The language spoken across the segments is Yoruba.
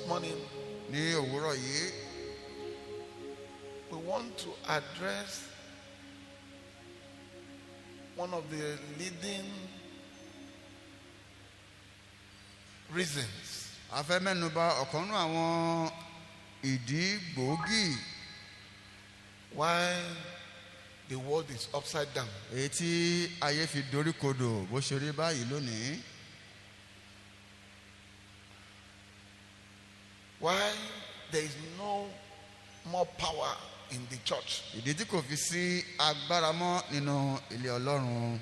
morning, ní òwúrọ̀ yìí we want to address one of the leading reasons a fẹ́ mẹ́nuba ọ̀kan nínú àwọn ìdí gbòógì why the world is upside down. èyí tí ayé fi dorí kodò bó ṣe rí báyìí lónìí. Why there is no more power in the church. ìdí tí kò fi sí agbára mọ́ nínú ilé Ọlọ́run.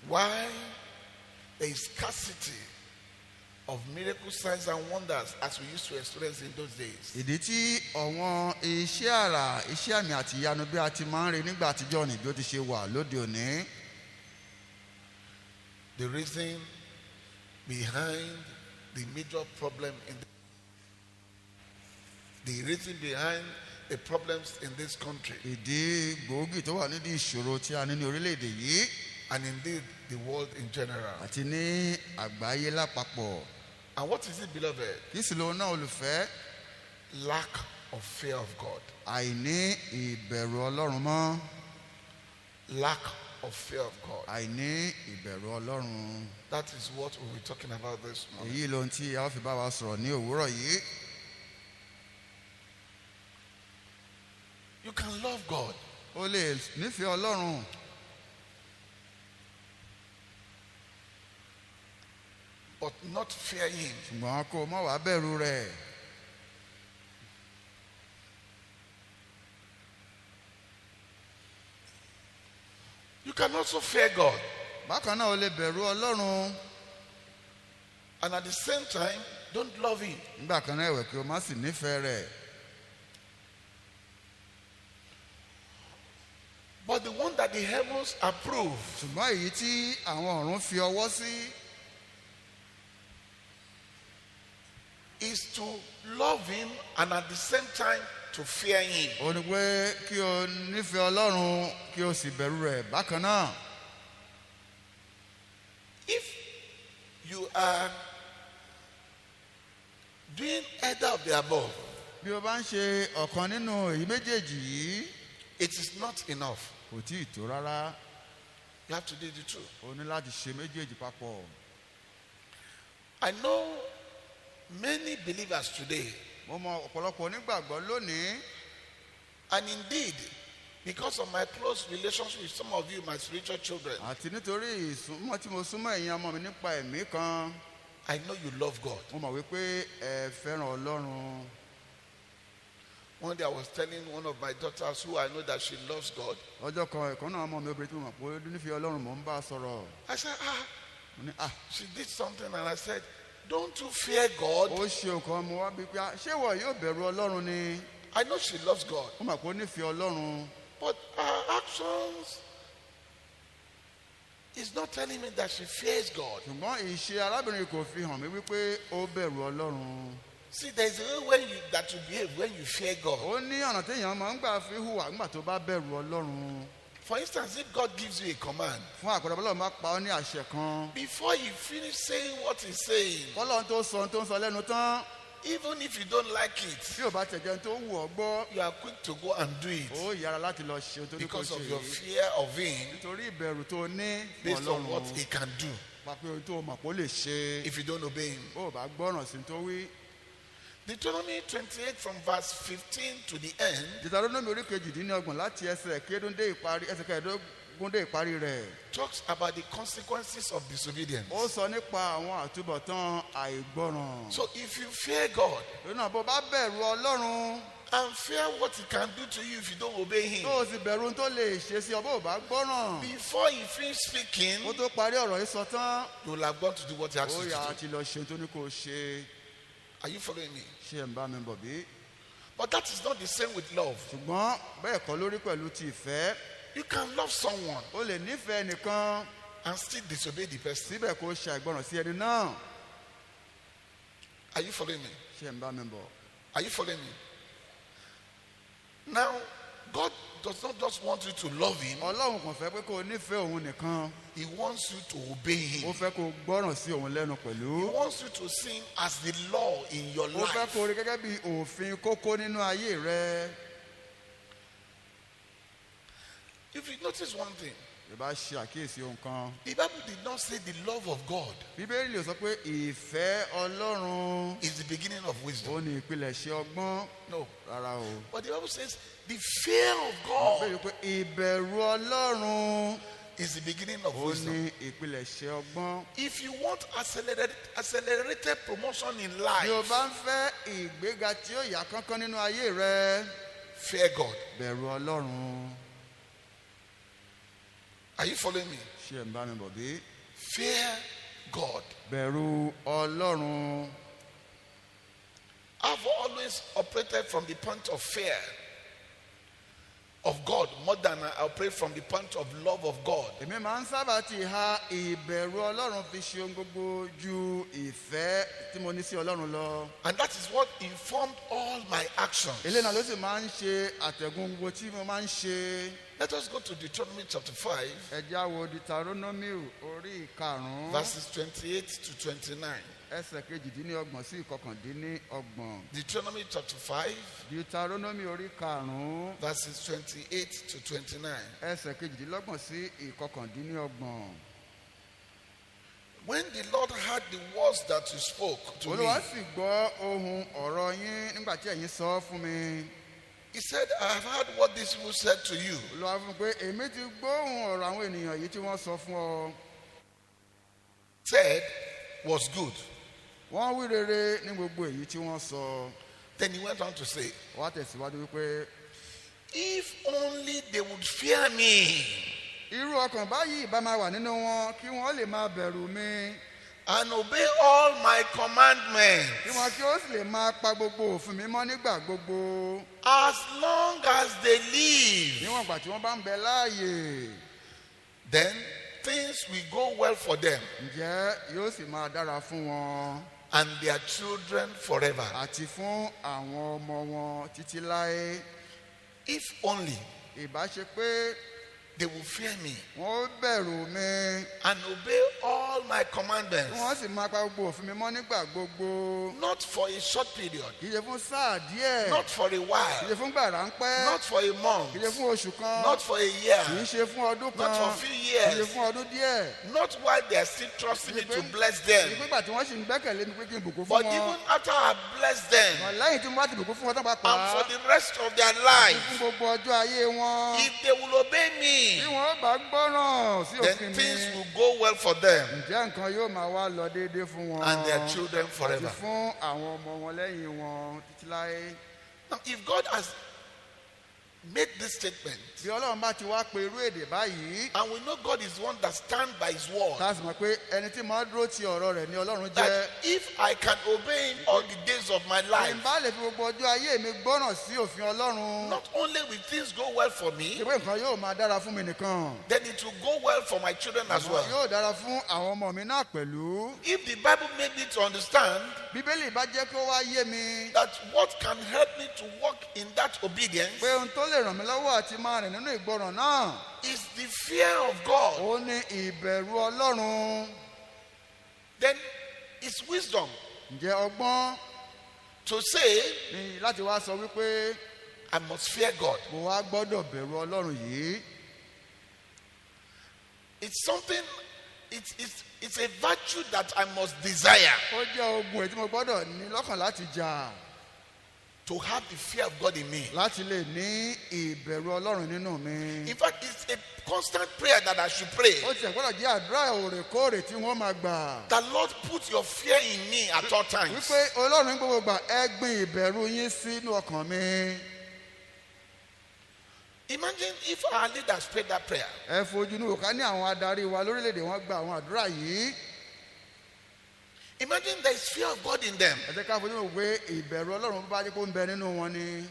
Why there is scarcity of miracle signs and wonders as we used to experience in those days. ìdí tí ọ̀wọ́n iṣẹ́ àrà iṣẹ́ àmì àti ìyanu bí a ti máa ń rí nígbà àtijọ́ ni bí ó ti ṣe wà lóde òní. The reason behind the major problem in the reason behind the problems in this country ìdí gbòógì tó wà nídìí ìṣòro tí a ní ní orílẹ̀-èdè yìí and indeed the world in general. àti ní àgbáyé lápapọ̀. And what is it, beloved? kí sì lóun náà olùfẹ́? Lack of fear of God. àìní ìbẹ̀rù Ọlọ́run mọ́. Lack of fear of God. àìní ìbẹ̀rù Ọlọ́run. That is what we'll be talking about this morning. èyí lohun tí a ó fi bá wa sọ̀rọ̀ ní òwúrọ̀ yìí. You can love God. o lè nífẹ̀ẹ́ Ọlọ́run. But not fear Him. ṣùgbọ́n kó o má wàá bẹ̀rù rẹ̀. You can also fear God. bákan náà o lè bẹ̀rù Ọlọ́run. And at the same time, don't love Him. nígbà kan náà ẹ̀wẹ̀ kí o má sì nífẹ̀ẹ́ rẹ̀. But the one that the heavens approve ṣùgbọ́n èyí tí àwọn ọ̀run fi ọwọ́ sí is to love Him and at the same time to fear Him. ó ní pé kí o nífẹ̀ẹ́ Ọlọ́run kí o sì bẹ̀rù rẹ̀ bákan náà. If you are doing either of the above, bí o bá ń ṣe ọ̀kan nínú èyí méjèèjì yìí it is not enough. kò tí ì tó rárá. You have to do the two. o ní láti ṣe méjèèjì papọ̀. I know many believers today, mo mọ ọ̀pọ̀lọpọ̀ onígbàgbọ́ lónìí. and indeed, because of my close relationship with some of you, my spiritual children, àti nítorí ìsúnmọ́ tí mo súnmọ́ ẹ̀yin ọmọ mi nípa ẹ̀mí kan I know you love God. mo mọ̀ wípé ẹ fẹ́ràn Ọlọ́run. One day I was telling one of my daughters who I know that she loves God. ọjọ́ kan ẹ̀kan náà ọmọ mi obìnrin tí mo mọ̀ pé ó nífẹ̀ẹ́ Ọlọ́run mò ń bá a sọ̀rọ̀. I said, mo ní she did something, and I said, don't you fear God? ó ṣe nǹkan mo wá bí pé ṣé ìwọ yóò bẹ̀rù Ọlọ́run ni. I know she loves God, mo mọ̀ pé ó nífẹ̀ẹ́ Ọlọ́run. but her actions is not telling me that she fears God. ṣùgbọ́n ìṣe arábìnrin kò fi hàn mí wípé ó bẹ̀rù Ọlọ́run. See, there's a way that you behave when you fear God. ó ní ọ̀nà téèyàn máa ń gbà fi hùwà nígbà tó bá bẹ̀rù Ọlọ́run. For instance, if God gives you a command, fún àpẹẹrẹ Ọlọ́run bá pa ọ́ ní àṣẹ kan. before you finish saying what He's saying, Ọlọ́run tó sọ ohun tó ń sọ lẹ́nu tán. even if you don't like it, bí ò bá tẹ̀jẹ̀ tó wù ọ́ gbọ́. you are quick to go and do it ó yára láti lọ ṣe ohun tó ní kó because ṣe of your yìí. fear of Him nítorí ìbẹ̀rù tó ní fún based on what Ọlọ́run. He can do pàpẹ́ ohun tó mọ̀ pé ó lè ṣe. if you don't obey Him. ó bá gbọ́ràn sí tó wí. Deuteronomy 28 from verse 15 to the end Deuteronomy orí kejìdínlọ́gbọ̀n láti ẹsẹ̀ kẹẹ̀ẹ́dógún dé ìparí rẹ̀. talks about the consequences of disobedience. ó sọ nípa àwọn àtúbọ̀tán àìgbọràn. So if you fear God lórí náà bó bá bẹ̀rù Ọlọ́run and fear what He can do to you if you don't obey Him, tó o sì bẹ̀rù ohun tó lè ṣe sí ọ bó bá gbọ́ràn. before He finishes speaking, ó tó parí ọ̀rọ̀ yìí sọ tán. you will have gone to do what He asks ó you yà á to do. ti lọ ṣe tó ní kó o ṣe. Are you following me? ṣé ẹ̀ ń bá mi bọ̀ bí? But that is not the same with love. ṣùgbọ́n bẹ́ẹ̀ kọ́ lórí pẹ̀lú ti ìfẹ́. You can love someone o lè nífẹ̀ẹ́ nìkan and still disobey the person. síbẹ̀ kó o ṣe àìgbọràn sí ẹni náà. Are you following me? ṣé ẹ̀ ń bá mi bọ̀? Are you following me? Now, God does not just want you to love him. Ọlọ́run kàn fẹ́ pé kó o nífẹ̀ẹ́ òun nìkan. He wants you to obey him. Ó fẹ́ kó o gbọ́ràn sí òun lẹ́nu He pẹ̀lú. wants you to see him as the law in your Ó fẹ́ life. kó o rí gẹ́gẹ́ bí òfin kókó nínú ayé rẹ. If you notice one thing, Ìbá ṣe àkíyèsí ohun kan. the Bible did not say the love of God Bíbélì sọ pé ìfẹ́ Ọlọ́run is the beginning of wisdom. ó ní ìpilẹ̀ṣẹ̀ ọgbọ́n. No. Rárá o. But the Bible says the fear of God Bíbélì pé ìbẹ̀rù Ọlọ́run is the beginning of ó wisdom. ní ìpilẹ̀ṣẹ̀ ọgbọ́n. If you want accelerated promotion in Bí o life, bá ń fẹ́ ìgbéga tí ó yá kánkán nínú ayé rẹ, fear God. bẹ̀rù Ọlọ́run. Are you following me? Ṣé ẹ̀ ń bá mi bọ̀ bí? Fear God. Bẹ̀rù Ọlọ́run. I've always operated from the point of fear of God more than I operate from the point of love of God. Èmi máa ń sábà ti ha ìbẹ̀rù Ọlọ́run fi ṣe ohun gbogbo ju ìfẹ́ tí mo ní sí Ọlọ́run lọ. And that is what informed all my actions. Eléyìí náà ló sì máa ń ṣe àtẹ̀gùn gbogbo tí mo máa ń ṣe. Let us go to Deuteronomy chapter 5, Ẹ já wo Deuteronomy orí ìkarùn-ún verses 28 to 29. ẹsẹ̀ kejìdínlọ́gbọ̀n sí ìkọkàndínlọ́gbọ̀n. Deuteronomy chapter 5, Deuteronomy orí karùn-ún verses 28 to 29. ẹsẹ̀ kejìdínlọ́gbọ̀n sí ìkọkàndínlọ́gbọ̀n. When the Lord heard the words that you spoke to me, Olúwa sì gbọ́ ohùn ọ̀rọ̀ yín nígbà tí ẹ̀yin sọ fún mi. he said, I have heard what these people said to you. Olúwa fún mi pé èmi ti gbóhùn ọ̀rọ̀ àwọn ènìyàn yìí tí wọ́n sọ fún ọ. Said was good. Wọ́n wí rere ní gbogbo èyí tí wọ́n sọ. Then he went on to say, Wọ́n á tẹ̀síwájú wípé if only they would fear me irú ọkàn báyìí bá máa wà nínú wọn kí wọ́n lè máa bẹ̀rù mi. and obey all my Kí commandments, wọn kí ó sì lè máa pa gbogbo òfin mi mọ́ nígbà gbogbo. as long as they live, Níwọ̀n ìgbà tí wọ́n bá ń bẹ láàyè. then things will go well for them Ǹjẹ́ yóò sì máa dára fún wọn and their children forever. àti fún àwọn ọmọ wọn títí láé. If only Ìbá ṣe pé they will fear me wọ́n ó bẹ̀rù mi. and obey all my commandments, Wọ́n sì máa pa gbogbo òfin mi mọ́ nígbà gbogbo. not for a short period, Kì í ṣe fún sáà díẹ̀. not for a Kì í while, ṣe fún gbà ráńpẹ́. not for a month, Kì í ṣe fún oṣù kan. not for a year, Kì í ṣe fún ọdún kan. not for a few Kì í ṣe years, fún ọdún díẹ̀. not while they are still trusting me to bless Kì í them, pé ìgbà tí wọ́n sì ń gbẹ́kẹ̀lé mi pé kí n bùkún but fún wọn. even after I bless them Ṣùgbọ́n lẹ́yìn tí mo bá ti bùkún fún wọn tán and pàápàá. for the rest of their Àti life, fún gbogbo ọjọ́ ayé wọn. if they will obey Bí me, wọ́n bá gbọ́ràn sí òfin then mi. things will go well for them Ǹjẹ́ nǹkan yóò máa wá lọ déédéé fún wọn? and their children Àti forever. fún àwọn ọmọ wọn lẹ́yìn wọn títí láé. Now, if God has made this statement, Bí Ọlọ́run bá ti wá pe irú èdè báyìí. and we know God is one that stands by his word, Tá a sì mọ̀ pé ẹni tí mo dúró ti ọ̀rọ̀ rẹ̀ ni Ọlọ́run jẹ́. that if I can obey him all the days of my life, Bí n bá lè fi gbogbo ọjọ́ ayé mi gbọ́ràn sí òfin Ọlọ́run. not only will things go well for me, Ṣé pé nǹkan yóò máa dára fún mi nìkan? then it will go well for my children as well. Yóò dára fún àwọn ọmọ mi náà pẹ̀lú. If the Bible made me to understand Bíbélì bá jẹ́ kí ó wá yé mi. that what can help me to walk in that obedience Pé ohun tó lè ràn mí lọ́wọ́ àti máa rìn nínú ìgbọràn náà. is the fear of God, Ó ní ìbẹ̀rù Ọlọ́run. then it's wisdom Ǹjẹ́ ọgbọ́n to say, ni láti wá sọ wípé I must fear God. mo wá gbọ́dọ̀ bẹ̀rù Ọlọ́run yìí? It's something, it's a virtue that I must desire, Ó jẹ́ ogun èyí tí mo gbọ́dọ̀ ní lọ́kàn láti jà. to have the fear of God in me. Láti lè ní ìbẹ̀rù Ọlọ́run nínú mi. In fact, it's a constant prayer that I should pray. Ó tiẹ̀ gbọ́dọ̀ jẹ́ àdúrà òrèkóòrè tí wọ́n máa gbà. The Lord put your fear in me at all times. Wípé Ọlọ́run gbogbo gbà ẹ gbin ìbẹ̀rù yín sínú ọkàn mi. Imagine if our leaders prayed that prayer. Ẹ fojú inú òkà ní àwọn adarí wa lórílẹ̀‐èdè wọn gba àwọn àdúrà yìí. Imagine there is fear of God in them. Ẹ jẹ́ ká fojú inú pé ìbẹ̀rù Ọlọ́run bá jẹ́ kó ń bẹ nínú wọn ni.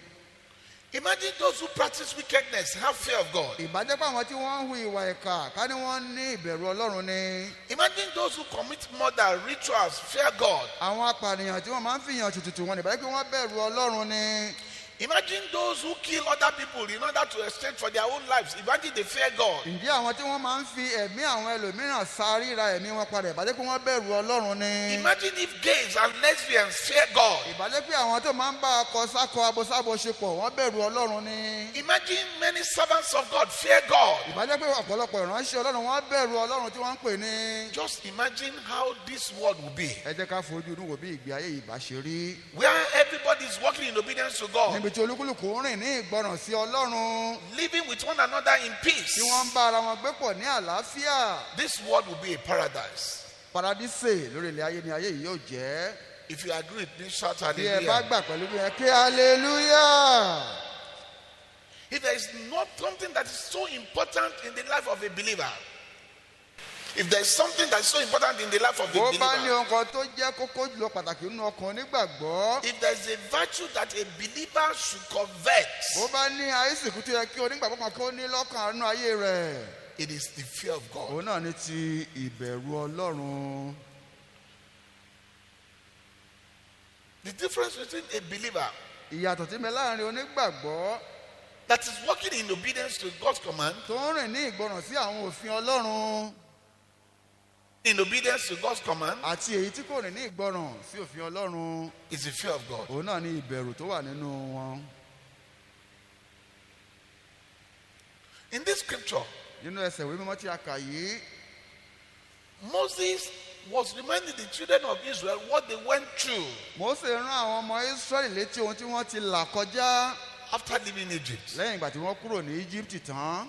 Imagine those who practice wickedness have fear of God. Ìbájẹ́ pé àwọn tí wọ́n ń hu ìwà ìkà ká ní wọ́n ní ìbẹ̀rù Ọlọ́run ni. Imagine those who commit murder, rituals, fear God. Àwọn apànìyàn tí wọ́n máa ń fìyàn tùtùtù wọn ìbájẹ́ pé wọ́n bẹ̀rù Ọlọ́run ni. Imagine those who kill other people in order to exchange for their own lives. Imagine they fear God. ǹjẹ́ àwọn tí wọ́n máa ń fi ẹ̀mí àwọn ẹlòmíràn sáríra ẹ̀mí wọn padà ìbàjẹ́ pé wọ́n bẹ̀rù Ọlọ́run ni. Imagine if gays and lesbians fear God. ìbàjẹ́ pé àwọn tó máa ń bá akọ sákọ abosábo ṣe pọ̀ wọ́n bẹ̀rù Ọlọ́run ni. Imagine many servants of God fear God. ìbàjẹ́ pé ọ̀pọ̀lọpọ̀ ìránṣẹ́ Ọlọ́run wọ́n bẹ̀rù Ọlọ́run tí wọ́n ń pè ní. Just imagine how this world will be. ẹ jẹ́ ká fojú inú wo bí ìgbé ayé yìí bá ṣe rí. Where everybody is walking in obedience to God. níbi tí olúkúlùkù ń rìn ní ìgbọràn sí Ọlọ́run. Living with one another in peace. tí wọ́n ń bá ara wọn gbé pọ̀ ní àlàáfíà. This world will be a paradise. paradíṣe lórí ilẹ̀ ayé ni ayé yìí yóò jẹ́. If you agree with me, shout bí ẹ bá hallelujah. gbà pẹ̀lú bí ẹ ké hallelujah. If there is not something that is so important in the life of a believer, if there is something that is so important in the life of a bó bá ní believer, ohun kan tó jẹ́ kókó jùlọ pàtàkì nínú ọkàn onígbàgbọ́. if there is a virtue that a believer should covet, bó bá ní àìsìkú tó yẹ kí onígbàgbọ́ kan kí ó ní lọ́kàn nínú ayé rẹ̀. it is the fear of God. òun náà ní ti ìbẹ̀rù Ọlọ́run. The difference between a believer ìyàtọ̀ tí ń bẹ láàrin onígbàgbọ́ that is walking in obedience to God's command, tó ń rìn ní ìgbọràn sí àwọn òfin Ọlọ́run in obedience to God's command, àti èyí tí kò rìn ní ìgbọràn sí òfin Ọlọ́run. is the fear of God. òun náà ní ìbẹ̀rù tó wà nínú wọn. In this scripture, nínú ẹsẹ̀ ìwé mímọ́ tí a kà yìí, Moses was reminding the children of Israel what they went through Mósè rán àwọn ọmọ Ísírẹ́lì létí ohun tí wọ́n ti là kọjá after leaving Egypt. lẹ́yìn ìgbà tí wọ́n kúrò ní Íjíbítì tán.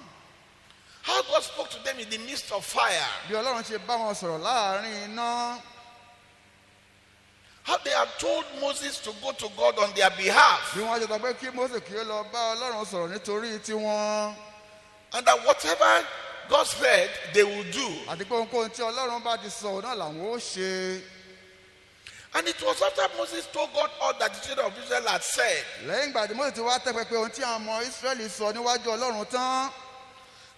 How God spoke to them in the midst of fire. bí Ọlọ́run ṣe bá wọn sọ̀rọ̀ láàrin iná. How they had told Moses to go to God on their behalf. bí wọ́n ṣe sọ pé kí Mósè kí ó lọ bá Ọlọ́run sọ̀rọ̀ nítorí tiwọn. And that whatever God said, they will do. àti pé ohunkóhun tí Ọlọ́run bá ti sọ òun náà làwọn ó ṣe. And it was after Moses told God all that the children of Israel had said, lẹ́yìn ìgbà tí Mósè ti wá tẹ́ pẹpẹ ohun tí àwọn ọmọ Ísírẹ́lì sọ níwájú Ọlọ́run tán,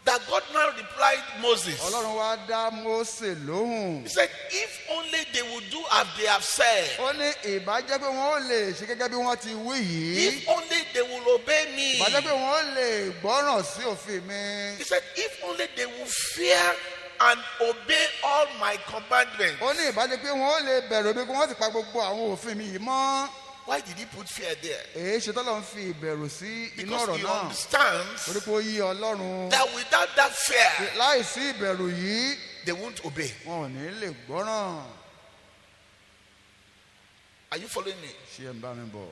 that God now replied Moses. Ọlọ́run wá dá Mósè lóhùn. He said, if only they would do as they have said. ó ní ìbá jẹ́ pé wọ́n ó lè ṣe gẹ́gẹ́ bí wọ́n ti wí yìí. If only they will obey me. ìbá jẹ́ pé wọ́n ó lè gbọ́ràn sí òfin mi. He said, if only they will fear and obey all my commandments. ó ní ìbá jẹ́ pé wọ́n ó lè bẹ̀rù mi kí wọ́n sì pa gbogbo àwọn òfin mi yìí mọ́. Why did he put fear there? èyí ṣe tọ́lọ́ ń fi ìbẹ̀rù sí inú Because ọ̀rọ̀ he náà. understands torí pé ó yí Ọlọ́run. that without that fear, láìsí ìbẹ̀rù yìí they won't obey. wọn ò ní lè gbọ́ràn. Are you following me? ṣé ẹ ń bá mi bọ̀.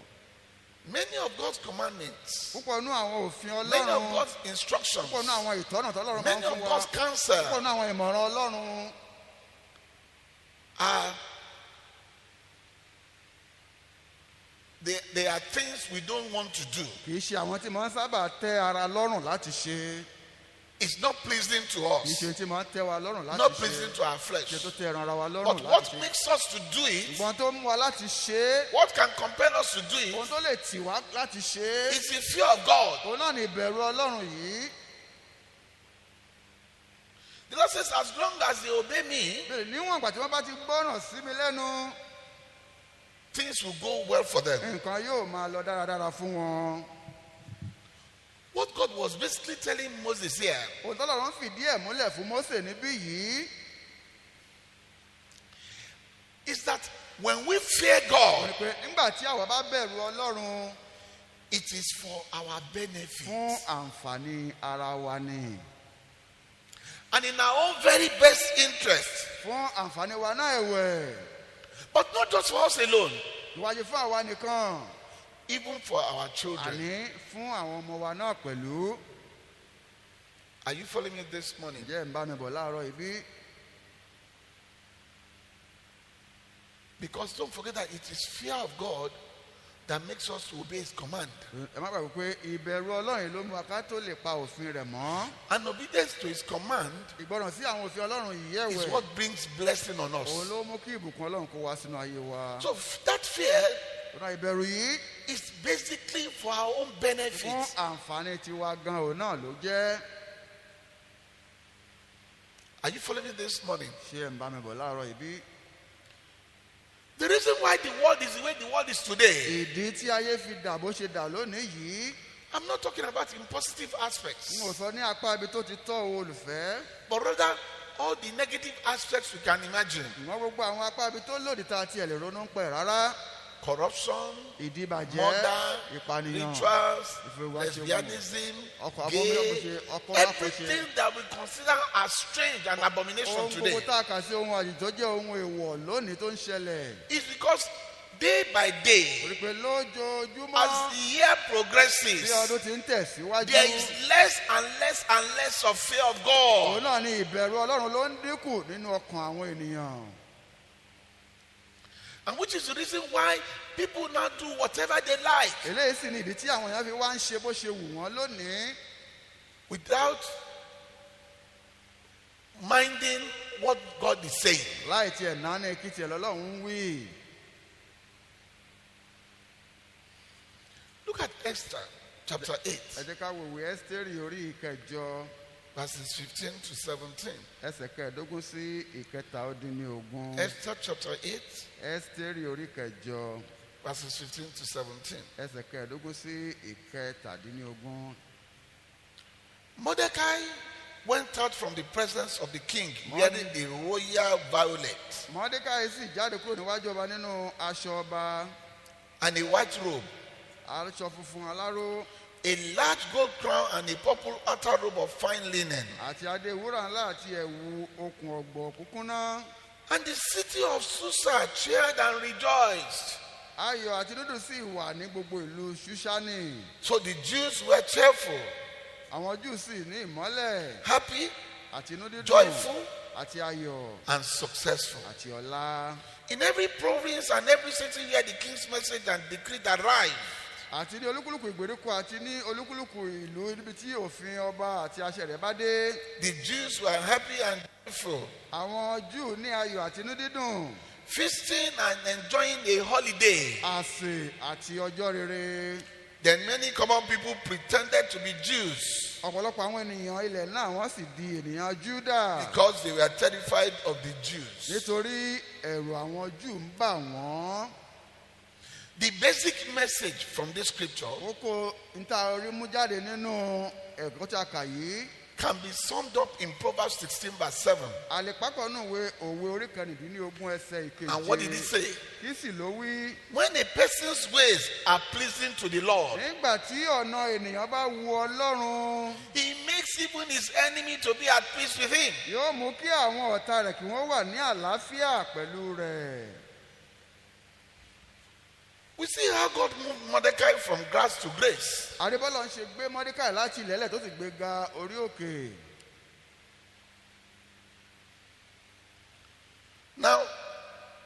Many of God's commandments, púpọ̀ nínú àwọn òfin many of Ọlọ́run, God's instructions, púpọ̀ nínú àwọn ìtọ́nà tọ́lọ́run máa ń many fún of wa, God's counsel púpọ̀ nínú àwọn ìmọ̀ràn Ọlọ́run they are things we don't want to do. kì í ṣe àwọn tí máa ń sábà tẹ́ ara lọ́rùn láti ṣe. It's not pleasing to kì í us, ṣe tí máa ń tẹ́ wa lọ́rùn láti not ṣe. pleasing to our ṣe flesh. tó tẹ́ ẹran ara wa But lọ́rùn what láti ṣe. makes us to do it, ìgbọ́n tó mú wa láti ṣe é, what can compel us to do ohun it, tó lè tì wá láti ṣe é, is the fear of God. òun náà ní ìbẹ̀rù Ọlọ́run yìí. The Lord says, as long as they obey me, bẹ́ẹ̀ níwọ̀n ìgbà tí wọ́n bá ti gbọ́ràn sí mi lẹ́nu, things will go well for them. nǹkan yóò máa lọ dáradára fún wọn. What God was basically telling Moses here ohun tọ́lọ́run fìdí ẹ̀ múlẹ̀ fún Mósè níbí yìí, is that when we fear God, ni pé nígbà tí àwa bá bẹ̀rù Ọlọ́run, it is for our benefit fún àǹfààní ara wa ni, and in our own very best interest, fún àǹfààní wa náà ẹ̀wẹ̀, but not just for us alone, ìwàyè fún àwa nìkan, even for our children. àní fún àwọn ọmọ wa náà pẹ̀lú. Are you following me this morning? ǹjẹ́ ń bá mi bọ̀ láàárọ̀ ibí? Because don't forget that it is fear of God that makes us to obey His command, ẹ má gbàgbé pé ìbẹ̀rù Ọlọ́run ló mú wa ká tó lè pa òfin rẹ̀ mọ́. and obedience to His command ìgbọràn sí àwọn òfin Ọlọ́run yìí is ẹ̀wẹ̀, what brings blessing on òun us. ló mú kí ìbùkún Ọlọ́run kó wá sínú ayé wa. So that fear ọ̀nà ìbẹ̀rù yìí is basically for our own fún benefit. àǹfààní tiwa gan òun náà ló jẹ́. Are you following me this morning? ṣé ẹ̀ ń bá mi bọ̀ láàárọ̀ ibí? The reason why the world is the way the world is today, ìdí tí ayé fi dà bó ṣe dà lónìí yìí, I'm not talking about in positive aspects, n ò sọ ní apá ibi tó ti tọ́ o olùfẹ́, but rather all the negative aspects we can imagine. ṣùgbọ́n gbogbo àwọn apá ibi tó lòdì tá a tiẹ̀ lè ronú pẹ̀ rárá. Corruption, Ìdíbàjẹ́, murder, ìpànìyàn, rituals, ìfowópamọ́, lesbianism, ọkọ̀ gay, abọ́mọdé, ọkọ̀ lápẹ̀ṣẹ̀. everything that we consider as strange and abomination Ohun today gbogbo tá a kà sí ohun àjèjì tó jẹ́ ohun èèwọ̀ lónìí tó ń ṣẹlẹ̀. is because day by day, Torí pé lójoojúmọ́ as the year bí progresses, ọdún ti ń tẹ̀síwájú, there is less and less and less of fear of God. òun náà ni ìbẹ̀rù Ọlọ́run ló ń dínkù nínú ọkàn àwọn ènìyàn. And which is the reason why people now do whatever they like Eléyìí sì ni ìdí tí àwọn èèyàn fi wá ń ṣe bó ṣe wù wọ́n lónìí, without minding what God is saying. láì tiẹ̀ náání èkìtì ẹ̀ lọ́lọ́run ń wí. Look at Esther chapter 8, Ẹ jẹ́ ká wo ìwé Ẹ́sítérì orí ìkẹjọ verses 15 to 17. ẹsẹ̀ kẹẹ̀ẹ́dógún sí ìkẹtàdínlógún. Esther chapter 8, Ẹ́sítérì orí ìkẹjọ verses 15 to 17. ẹsẹ̀ kẹẹ̀ẹ́dógún sí ìkẹtàdínlógún. Mordecai went out from the presence of the king wearing the royal violet Mọ́dékáì sì jáde kúrò níwájú ọba nínú aṣọ ọba, and a white robe, aṣọ funfun aláró, a large gold crown and a purple outer robe of fine linen. àti adé wúrà ńlá àti ẹ̀wù okùn ọ̀gbọ̀ kúkúnná. And the city of Susa cheered and rejoiced. Ayọ̀ àti dúdùn sì wà ní gbogbo ìlú Ṣúṣánì. So the Jews were cheerful, Àwọn Júù sì ní ìmọ́lẹ̀ happy, àti inú dídùn joyful, àti ayọ̀ and successful. àti ọlá. In every province and every city where the king's message and decree arrived, Àti ní olúkúlùkù ìgbèríko àti ní olúkúlùkù ìlú níbi tí òfin ọba àti àṣẹ rẹ̀ bá dé. the Jews were happy and joyful, Àwọn Júù ní ayọ̀ àti inú dídùn, feasting and enjoying a holiday. àsè àti ọjọ́ rere. Then many common people pretended to be Jews Ọ̀pọ̀lọpọ̀ àwọn ènìyàn ilẹ̀ náà wọ́n sì di ènìyàn Júdà because they were terrified of the Jews. nítorí ẹ̀rù àwọn Júù ń bà wọ́n. The basic message from this scripture Kókó níta orí mú jáde nínú ẹ̀kọ́ tí a kà yìí. can be summed up in Proverbs 16 verse 7. Àlèpákọ̀ nù òwe orí kẹrìndínlógún ẹsẹ̀ ìkeje. And what did he say? Kí sì ló wí? When a person's ways are pleasing to the Lord, Nígbà tí ọ̀nà ènìyàn bá wu Ọlọ́run, he makes even his enemy to be at peace with him. yóò mú kí àwọn ọ̀tá rẹ̀ kí wọ́n wà ní àlàáfíà pẹ̀lú rẹ̀. We see how God moved Mordecai from grace to grace. Adébọ́lá ń ṣe gbé Mọ́dékáì láti ilẹ̀lẹ̀ tó sì gbé ga orí òkè. Now,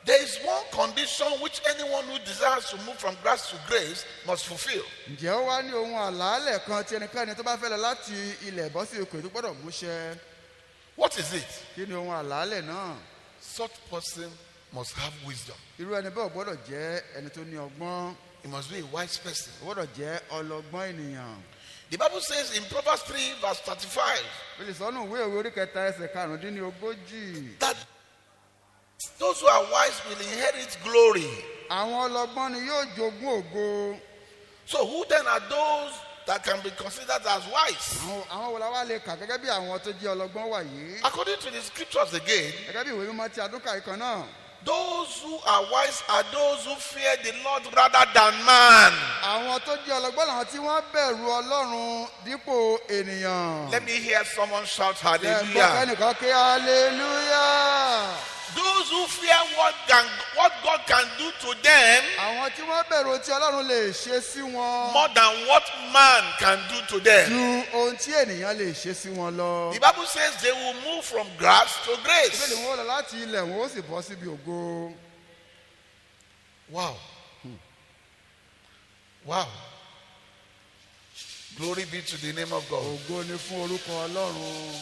there is one condition which anyone who desires to move from grace to grace must fulfill. Ǹjẹ́ ó wá ní ohun àlàálẹ̀ kan tí ẹnikẹ́ni tó bá fẹ́ lọ láti ilẹ̀ bọ́ sí òkè tó gbọ́dọ̀ múṣẹ? What is it? Kí ni ohun àlàálẹ̀ náà? Such person must have wisdom. Irú ẹni bẹ́ẹ̀ ò gbọ́dọ̀ jẹ́ ẹni tó ní ọgbọ́n. He must be a wise person. Ó gbọ́dọ̀ jẹ́ ọlọ́gbọ́n ènìyàn. The Bible says in Proverbs 3 verse 35 Bílí sọ́nù ìwé òwe orí kẹta ẹsẹ̀ karùndínlógójì. that those who are wise will inherit glory. Àwọn ọlọ́gbọ́n ni yóò jogún ògo. So who then are those that can be considered as wise? Àwọn wo la wá lè kà gẹ́gẹ́ bí àwọn tó jẹ́ ọlọ́gbọ́n wà yìí? According to the scriptures again, Gẹ́gẹ́ bí ìwé mímọ́ tí a tún kà yìí kan náà. those who are wise are those who fear the Lord rather than man. Àwọn tó jẹ́ ọlọ́gbọ́n làwọn tí wọ́n bẹ̀rù Ọlọ́run dípò ènìyàn. Let me hear someone shout Lẹ́gbọ́n hallelujah. kẹ́nìkan kí hallelujah. Those who fear what God can do to them Àwọn tí wọ́n bẹ̀rù tí Ọlọ́run lè ṣe sí wọn. more than what man can do to them. Ju ohun tí ènìyàn lè ṣe sí wọn lọ. The Bible says they will move from grace to Bẹ́ẹ̀ni grace. wọ́n lọ láti ilẹ̀ wọn ó sì bọ́ síbi ògo. Wow. Wow. Glory be to the name of God. Ògo ni fún orúkọ Ọlọ́run.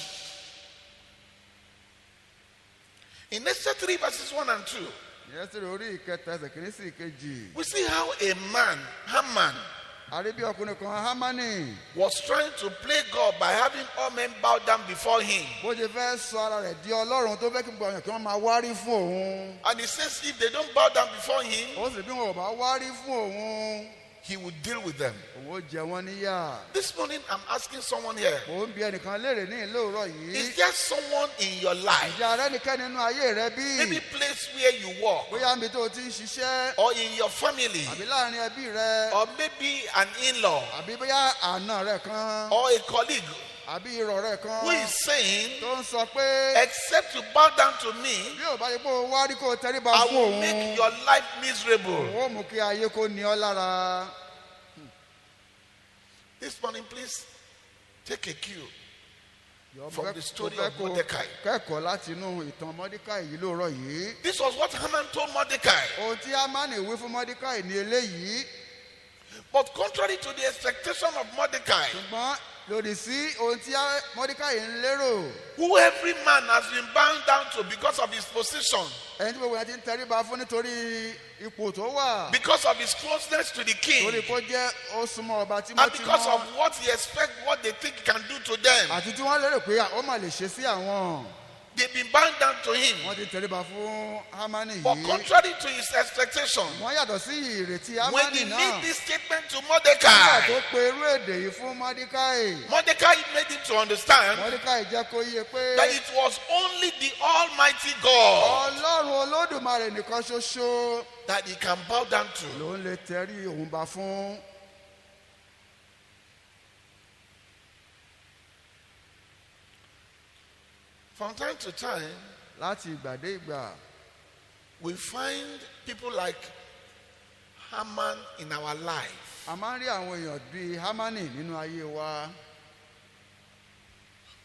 In Esther 3 verses 1 and 2, Ẹ́sítérì orí ìkẹta ẹsẹ̀ kìíní sí ìkejì. we see how a man, Haman, àrí bí ọkùnrin kan Hámánì was trying to play God by having all men bow down before him. bó ṣe fẹ́ sọ ara rẹ̀ di Ọlọ́run tó fẹ́ kí gbogbo èèyàn kí wọ́n máa wárí fún òun. And he says if they don't bow down before him, ó sì bí wọn ò bá wárí fún òun he will deal with them. òun ó jẹ wọ́n níyà. This morning I'm asking someone here, mò ń bi ẹnìkan léèrè ní ìlú òwúrọ̀ yìí. is there someone in your life, ìjà rẹ nìkan nínú ayé rẹ bí. maybe place where you work, bóyá níbi tó o ti ń ṣiṣẹ́ or in your family, àbí láàrin ẹbí rẹ or maybe an in-law, àbí bóyá àna rẹ kan or a colleague àbí irọ́ rẹ kan who is saying, tó ń sọ pé except you bow down to me, bí ò bá yẹ pé o wá rí kó o tẹríba I fún will òun make your life miserable. òun ó mú kí ayé kó ní ọ lára. This morning, please take a cue Mo from fẹ́- the story mo fẹ́ of kó o Mordecai. kẹ́kọ̀ọ́ láti inú ìtàn Mọ́díkáì yìí lóòrọ̀ yìí. This was what Haman told Mordecai. ohun tí Hámánì wí fún Mọ́díkáì ní eléyìí. But contrary to the expectation of Mordecai, ṣùgbọ́n lòdì sí ohun tí Mọ́díkáì ń lérò. who every man has been bound down to because of his position, ẹni tí gbogbo yẹn ti ń tẹríba fún nítorí ipò tó wà. because of his closeness to the king, torí kó jẹ́ ó súnmọ́ ọba and because tímọ́tímọ́. of what he expects, what they think he can do to them. àti tí wọ́n lérò pé ó mà lè ṣe sí àwọn. They've been bound down to him. wọ́n ti tẹríba fún Hámánì But yìí. contrary to his expectation, wọ́n yàtọ̀ sí ìrètí when Hámánì he náà. made this statement to nígbà Mordecai, tó pe irú èdè yìí fún Mọ́díkáì. Mordecai made him to understand Mọ́díkáì jẹ́ kó yé pé that it was only the Almighty God Ọlọ́run Olódùmarè nìkan ṣoṣo that he can bow down to. ló ń lè tẹrí òun ba fún. From time to time, láti ìgbà dé ìgbà we find people like Haman in our life a máa ń rí àwọn èèyàn bíi Hámánì nínú ayé wa.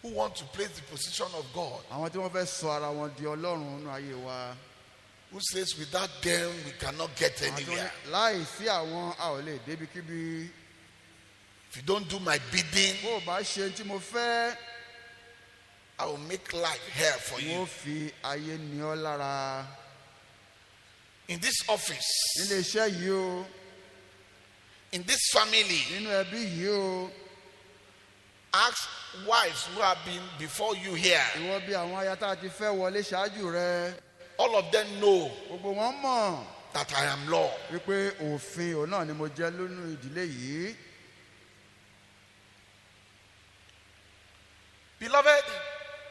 who want to place the position of God, àwọn tí wọ́n fẹ́ sọ ara wọn di Ọlọ́run nínú ayé wa. who says without them we cannot get Àwọn tí wọ́n anywhere. ní, láì sí àwọn a ò lè débikíbi. If you don't do my bidding, bó o bá ṣe ohun tí mo fẹ́ I will make life hell for mo you. fi ayé ní ọ lára. In this office, nílé iṣẹ́ yìí o in this family, nínú ẹbí yìí o ask wives who have been before you here. ìwọ bí àwọn aya tá a ti fẹ́ wọlé ṣáájú rẹ. All of them know gbogbo wọn mọ̀ that I am law. wípé òfin òun náà ni mo jẹ́ lónú ìdílé yìí. Beloved,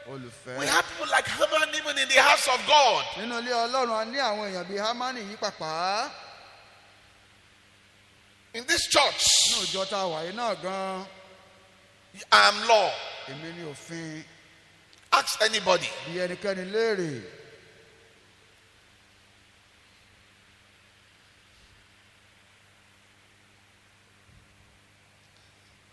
olùfẹ́. we have people like Haman even in the house of God. nínú ilé Ọlọ́run a ní àwọn èèyàn bíi Hámánì yìí pàpà. In this church, nínú ìjọ tá a wà yìí náà gan-an I am law. èmi ni òfin. Ask anybody. bí ẹnikẹ́ni léèrè.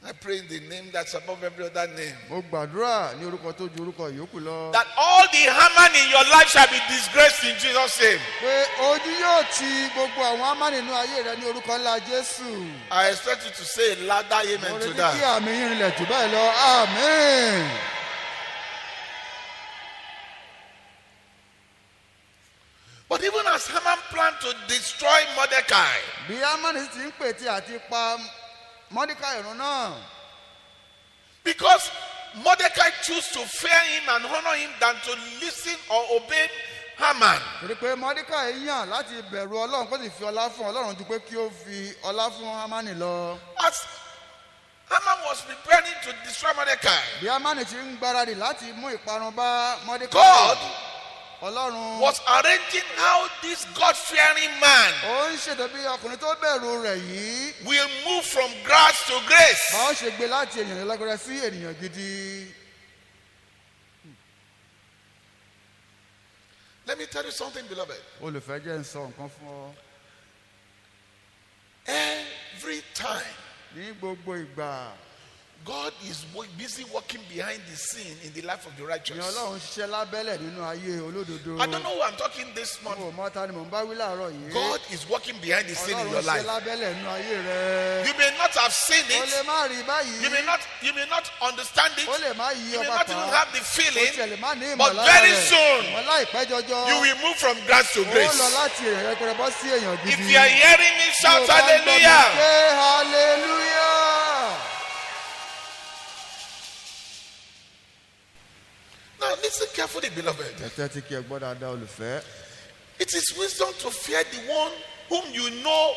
I pray in the name that's above every other name, mo gbàdúrà ní orúkọ tó ju orúkọ yòókù lọ. that all the Haman in your life shall be disgraced in Jesus' name. pé ojú yóò ti gbogbo àwọn Hámánì nínú ayé rẹ ní orúkọ ńlá Jésù. I expect you to say a louder mo amen to retí kí that. àmì yín rinlẹ̀ jù báyìí lọ. Àmín. But even as Haman planned to destroy Mordecai, bí Hámánì ti ń pète àti pa Mọ́díkáì run náà. because Mordecai chose to fear him and honor him than to listen or obey Haman, torí pé Mọ́díkáì yàn láti bẹ̀rù Ọlọ́run kó sì fi ọlá fún Ọlọ́run ju pé kí ó fi ọlá fún Hámánì lọ. as Haman was preparing to destroy Mordecai, bí Hámánì ti ń gbáradì láti mú ìparun bá Mọ́díkáì. God Ọlọ́run was arranging how this God-fearing man ó ń ṣètò bí ọkùnrin tó bẹ̀rù rẹ̀ yìí will move from grass to grace. bá ó ṣe gbé láti ènìyàn lágbára sí ènìyàn gidi. Let me tell you something, beloved. olùfẹ́ jẹ́ ń sọ nǹkan fún ọ. Every time ní gbogbo ìgbà God is busy working behind the scene in the life of the ni righteous. Ọlọ́run ṣiṣẹ́ lábẹ́lẹ̀ nínú ayé olódodo. I don't know who I'm talking this morning. mo mọ ta ni mò ń bá wí láàárọ̀ yìí. God is working behind the scene in your Ọlọ́run ṣiṣẹ́ life. lábẹ́lẹ̀ nínú ayé rẹ. You may not have seen o lè it. má rí báyìí. You may not understand it. ó lè má yí You may ọba not even kan have the ó feeling. tiẹ̀ lè má ní But ìmọ̀lára very rẹ̀ soon, wọ́n láìpẹ́ jọjọ You will move from grace to ó lọ grace. láti èèyàn yẹpẹrẹ bọ́ sí èèyàn gidi. If you are hearing me, Tí o shout bá ń gbọ́ mi, hallelujah. ké hallelujah. Now listen carefully, beloved. tẹ́tẹ́ tí kí ẹ gbọ́ dáadáa olùfẹ́. It is wisdom to fear the one whom you know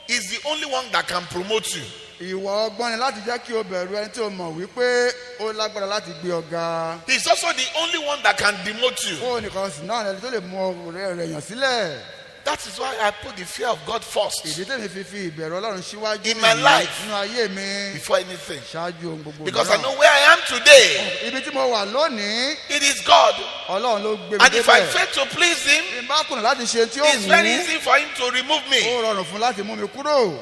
is the only one that can promote you. ìwọ ọgbọ́n ni láti jẹ́ kí o bẹ̀rù ẹni tí o mọ̀ wípé ó lágbára láti gbé ọ ga. He's also the only one that can demote you. ó nìkan sì náà ẹni tó lè mú ọ̀rẹ́ rẹ̀ yàn sílẹ̀. That is why I put the fear of God first ìdí tèmi fi ìbẹ̀rù ọlọ́run síwájú In my life. nínú ayé mi before anything. ṣáájú ohun gbogbo Because I mìíràn. know where I am today. ibi tí mo wà lónìí It is God. ọlọ́run ló gbé mi And if I débẹ̀. fail to please Him, bí n bá kùnà láti ṣe tí ó it's very wù ú easy for Him to remove ó me. rọrùn fún láti mú mi kúrò.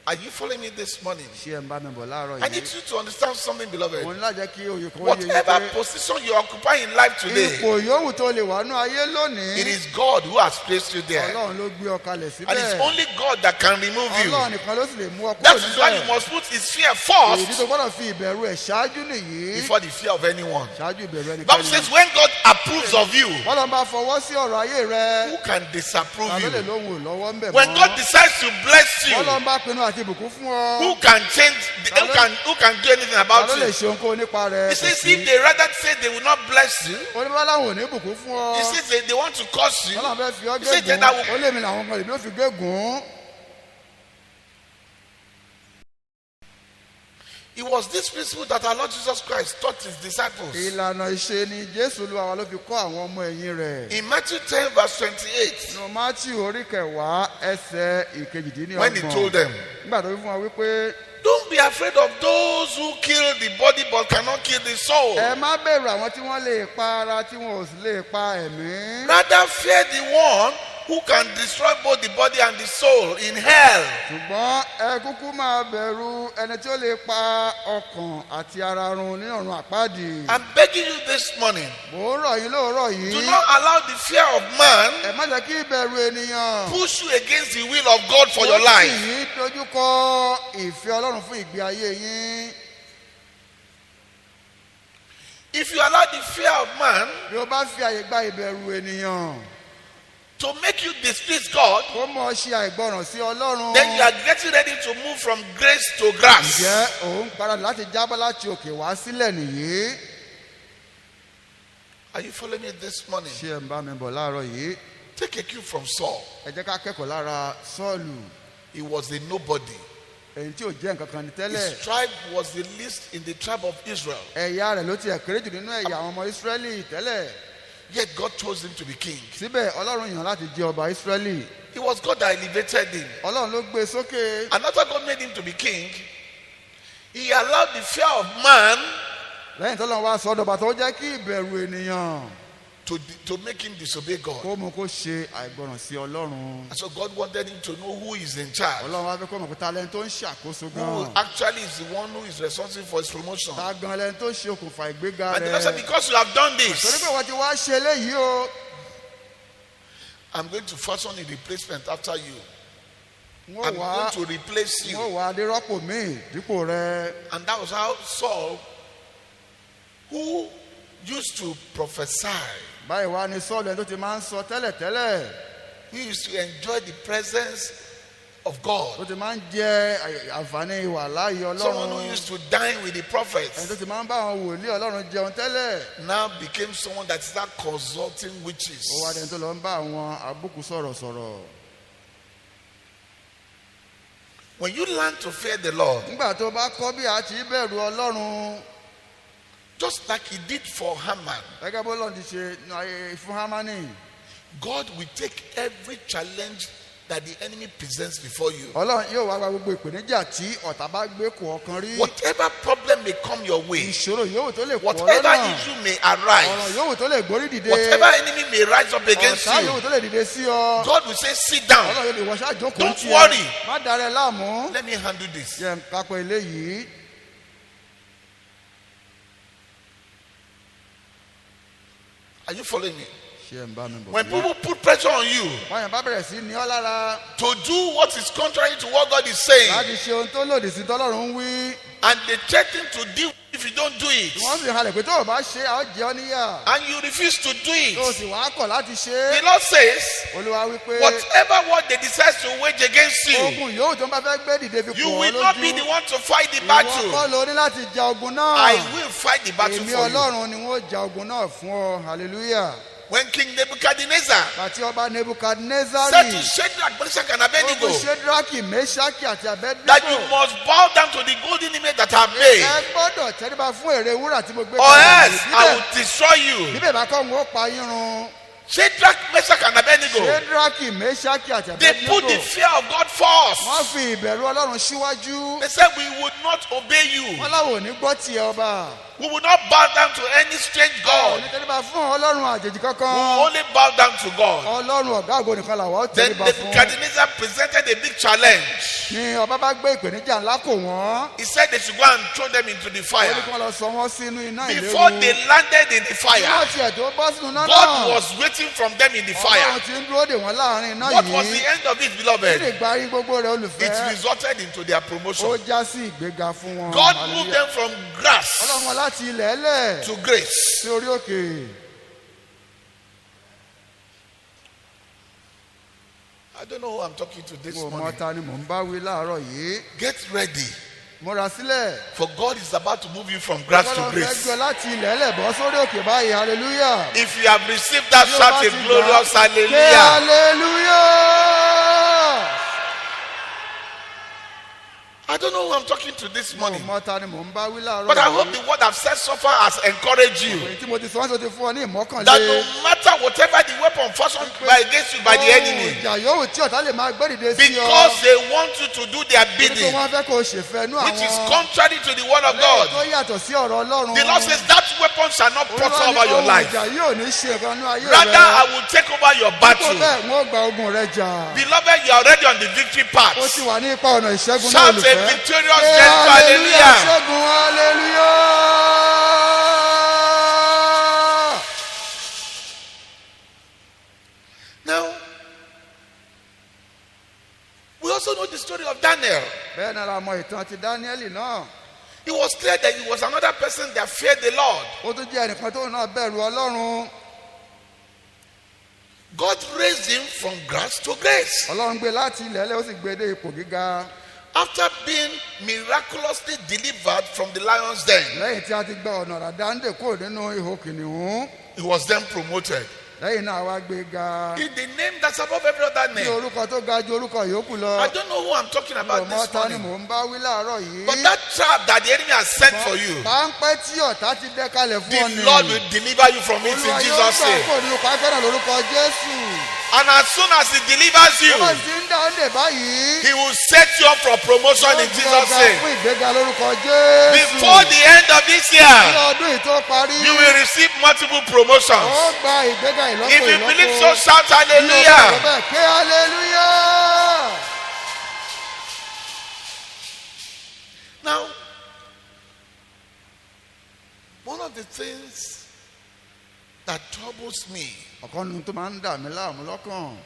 Are you following me this morning? ṣé ẹ ń bá mi bọ̀ láàárọ̀ I need yìí. you to understand something, beloved. mo ní láti jẹ́ kí oyè kan ó yẹ yín Whatever pé position you occupy in life today, ipò yòówù tó lè wà nú ayé lónìí it is God who has placed you there. ọlọ́run ló gbé ọ kalẹ̀ And it's síbẹ̀. only God that can remove you. ọlọ́run nìkan ló sì lè mú ọ kúrò That is why you níbẹ̀. must put His fear èyí first tó gbọ́dọ̀ fi ìbẹ̀rù ẹ̀ ṣáájú nìyí. before the fear of anyone. ṣáájú ìbẹ̀rù The Bible ẹnikẹ́ni. says when God approves of you, bọ́lá ń bá fọwọ́ sí ọ̀rọ̀ ayé rẹ. who can disapprove ta ló lè you? lóhùn ò lọ́wọ́ ń bẹ̀ When God mọ́. decides to bless bọ́lá you, ń bá pinnu àti ìbùkún fún ọ. who can change, who can do anything ta about ló lè it? ṣe ohunkóhun nípa rẹ. He says if they rather say they will not bless you, oníbàlá ò ní ìbùkún fún ọ. he says they want to curse you, bọ́lá fẹ́ fi ọ he says gégùn. that I will. ó lè mi làwọn ọmọ rẹ̀ mi ò fi gégùn. It was this principle that our Lord Jesus Christ taught His disciples. ìlànà ìṣe ni jésù olúwa wa ló fi kọ́ àwọn ọmọ ẹ̀yìn rẹ̀. In Matthew 10 verse 28, nínú Mátíù orí kẹwàá ẹsẹ̀ when He told ìkejìdínlọ́gbọ̀n. them, nígbà tó fi fún wa wípé don't be afraid of those who kill the body but cannot kill the soul. ẹ má bẹ̀rù àwọn tí wọ́n lè pa ara tí wọn ò sì lè pa ẹ̀mí. Rather fear the one who can destroy both the body and the soul in hell. ṣùgbọ́n ẹ kúkú máa bẹ̀rù ẹni tí ó lè pa ọkàn àti ara run ní ọ̀run àpáàdì. I'm begging you this morning, mò ń rọ̀ yín lóòrọ̀ do yìí. not allow the fear of man ẹ má jẹ́ kí ìbẹ̀rù ènìyàn. push you against the will of God for your ó sì life. yín dojúkọ ìfẹ́ ọlọ́run fún ìgbé ayé yín. If you allow the fear of man bí o bá fi àyè gba ìbẹ̀rù ènìyàn to make you displease God, kó mọ̀ ọ́ ṣe àìgbọràn sí ọlọ́run. then you are getting ready to move from grace to grass. ǹjẹ́ òun gbáradì láti jábọ́ láti òkè wá sílẹ̀ nìyí. Are you following me this morning? ṣé ẹ ń bá mi bọ̀ láàárọ̀ yìí. Take a cue from Saul. ẹ jẹ́ ká kẹ́kọ̀ọ́ lára Sọ́ọ̀lù. He was a nobody. èyí tí ò jẹ́ nǹkan kan ní tẹ́lẹ̀. His tribe was the least in the tribe of Israel. ẹ̀yà rẹ̀ ló tiẹ̀ kéré jù nínú ẹ̀yà àwọn ọmọ Ísírẹ́lì tẹ́lẹ̀. Yet God chose him to be king. síbẹ̀ ọlọ́run yàn láti jẹ́ ọba Ísírẹ́lì. It was God that elevated him. ọlọ́run ló gbé e sókè. And after God made him to be king, He allowed the fear of man lẹ́yìn tó lọ́n wá sọ ọ́dọ̀bà tó jẹ́ kí ìbẹ̀rù ènìyàn to make him disobey God. kó mú kó ṣe àìgbọràn sí ọlọ́run. And so God wanted him to know who is in charge, ọlọ́run wá fẹ́ kó mọ̀ pé ta lẹ́ni tó ń ṣàkóso who gan. actually is the one who is responsible for his promotion. ta gan lẹ́ni tó ṣe okùnfà ìgbéga And the Lord said, rẹ̀. because you have done torí this, pé wọ́n ti wá ṣe eléyìí o. I'm going to fashion a replacement after you. n I'm ó wá going to replace n you. ó wá adérọ́pò míì dípò rẹ̀. And that was how Saul, who used to prophesy, báyìí wá ní Sọ́ọ̀lù ẹni tó ti máa ń sọ tẹ́lẹ̀tẹ́lẹ̀. he used to enjoy the presence of God. tó ti máa ń jẹ àǹfààní ìwà láàyè Someone who ọlọ́run. used to dine with the ẹni tó prophets ti máa ń bá àwọn wòlíì ọlọ́run jẹun tẹ́lẹ̀. now became someone that started consulting witches. ó wá dẹni tó lọ ń bá àwọn àbùkù sọ̀rọ̀. When you learn to fear the Lord, nígbà tó bá kọ́ bí a ti bẹ̀rù ọlọ́run just like he did for Haman, gẹ́gẹ́ bó lọ́n ti ṣe fún Hámánì. God will take every challenge that the enemy presents before you. ọlọ́run yóò wá gba gbogbo ìpèníjà tí ọ̀tá bá gbé kò ọkàn rí. Whatever problem may come your way, ìṣòro yòówù tó lè pọ̀ whatever lọ́nà. issue may ọ̀rọ̀ arise, yòówù tó lè gbórí dìde. whatever enemy may rise up against ọ̀tá you, yòówù tó lè dìde sí ọ. God will say, sit down. ọlọ́run yóò lè wọ́n ṣáàjókòó Don't tiẹ̀. worry. má darẹ̀ láàmú. Let me handle this. jẹ́ kápẹ́ eléyìí. Are you following me? ṣé ẹ̀ ń bá mi bọ̀ When bí? people put pressure on you báyọ̀ bá bẹ̀rẹ̀ sí ní ọ́ lára to do what is contrary to what God is saying, láti ṣe ohun tó lòdì sí tọ́lọ́run ń wí and they threaten to deal if you don't do it, wọ́n sì halẹ̀ pé tó o bá ṣe àwọn jẹ́ ọ níyà and you refuse to do tó o it, sì wá kọ̀ láti ṣe the é Lord says, olúwa wípé whatever word they decide to wage against you, ogun yòówù tó ń bá fẹ́ gbé dìde fi you pọ̀ ọ́ will not be the lójú one to fight the ìwọ battle. kọ́ ló ní láti ja ogun náà I will fight the battle èmi for you. ọlọ́run ni wọ́n ja ogun náà fún ọ hallelujah. When King Nebuchadnezzar Bàtí ọba said Nebukadnezari to Shadrach, Meshach, and ó Abednego kó Ṣédrákì, Méṣákì àti that you Abẹ́dígò. must bow down to the golden image that I have made, Ẹ gbọ́dọ̀ tẹríba fún ère wúrà tí mo gbé or else I Bíbẹ̀- will destroy you. Bíbẹ̀ bá kọ́ ń wọ́n pa yín run. Shadrach, Meshach, and Abednego, Ṣédrákì, Méṣákì àti they put the Abẹ́dígò. fear of God first. Wọ́n fi ìbẹ̀rù Ọlọ́run síwájú. They said, we would not obey you. Wọ́n láwọn ò ní gbọ́ tiẹ̀ ọba. We will not bow down to any strange Ò God. ní tẹríba fún Ọlọ́run àjèjì We will kankan. only bow down to God. Ọlọ́run ọ̀gá àgọ́ nìkan làwọn ó Then tẹríba fún. Nebuchadnezzar presented a big challenge. Ni ọba bá gbé ìpèníjà ńlá kò wọ́n. He said they should go and throw them into the Ó ní fire. kí wọ́n lọ sọ wọ́n sínú iná ìléru. Before they landed in the fire, Wọ́n tiẹ̀ tó bọ́ sínú iná náà. God was waiting from them in the fire. Ọlọ́run ti ń dúró dè wọ́n láàrin iná What was the yìí. end of it, Kí lè beloved? gbarí gbogbo rẹ̀ It olùfẹ́. resulted into their Ó promotion. já sí ìgbéga fún wọn. God Hallelujah. moved them from grass Ọlọ́run wọn láti ilẹ̀ ẹlẹ̀ to grace. sí orí òkè. I don't know who I'm talking to this Mo mọ morning. ta ni mò ń bá wí láàárọ̀ yìí. Get ready, Múra sílẹ̀. for God is about to move you from grass to Ọlọ́run fẹ́ grace. gbé ọ láti ilẹ̀ ẹlẹ̀ bọ́ sórí òkè báyìí. Hallelujah. If you have received that, Bí o bá shout a ti gbà, glorious ké hallelujah. hallelujah. I don't know who I'm talking to this Mo morning, mọ ta ni mò ń bá wí láàárọ̀ but I hope yìí. the word I've said so far has encouraged you Èyí tí mo ti sọ wọ́n tó ti fún ọ ní that ìmọ́kànlé. no matter whatever the weapon fashioned by against you by the enemy, Ìjà yòówù tí ọ̀tá lè máa gbé dìde sí ọ. because they want you to do their Nítorí bidding, wọ́n fẹ́ kó o ṣèfẹ́ inú which is àwọn. contrary to the word of Lẹ́yìn God. tó yàtọ̀ sí ọ̀rọ̀ Ọlọ́run. The Lord says that weapon shall not Olúwa prosper ní over your ohun life. ìjà yóò ní ṣe nǹkan nínú ayé Rather, rẹ. I will take over your Kó battle. bẹ́ẹ̀ wọ́n gba ogun rẹ jà. Beloved, you are already on the victory path. Ó ti wà ní ipa ọ̀nà ìṣẹ́gun náà Shout a olùfẹ́. victorious Ké gentle hallelujah. ṣẹ́gun hallelujah. Now, we also know the story of Daniel. Bẹ́ẹ̀ ni ara mọ ìtàn ti Dáníẹ́lì náà. It was clear that he was another person that feared the Lord. Ó tún jẹ́ ẹnìkan tó náà bẹ̀rù Ọlọ́run. God raised him from grass to grace. Ọlọ́run gbé láti ilẹ̀ ẹlẹ́ ó sì gbé dé ipò gíga. After being miraculously delivered from the lion's den, Lẹ́yìn tí a ti gba ọ̀nà àdáńdè kúrò nínú ihò kìnìún. he was then promoted. Lẹ́yìn náà wá gbé ga. In the name that's above every other Ní name. orúkọ tó ga ju orúkọ yòókù lọ. I don't know who I'm talking about Ọmọ this ta ni morning. mò ń bá wí láàárọ̀ yìí. But that trap that the enemy has set for you, Páńpẹ́ tí ọ̀tá ti dẹ́ kalẹ̀ fún ọ the ni. Lord will deliver you from it in Olúwa yóò Jesus' gbà name. kó nínú páńpẹ́ náà lórúkọ Jésù. And as soon as he delivers you, Ó bá ti ń dá ọ́ndè báyìí. he will set you up for promotion Yóò in gbé Jesus' ọ̀gá name. fún ìgbéga lórúkọ Jésù. Before the end of this Ní year, ọdún yìí tó parí. you will receive multiple promotions. Ó gba ìgbéga ìlọ́po If you believe so, ìlọ́po. shout Bí o bá rò hallelujah. bẹ́ẹ̀, ké hallelujah. Now, one of the things that troubles me, Ọ̀kan nínú tó máa ń dà mí láàmú lọ́kàn.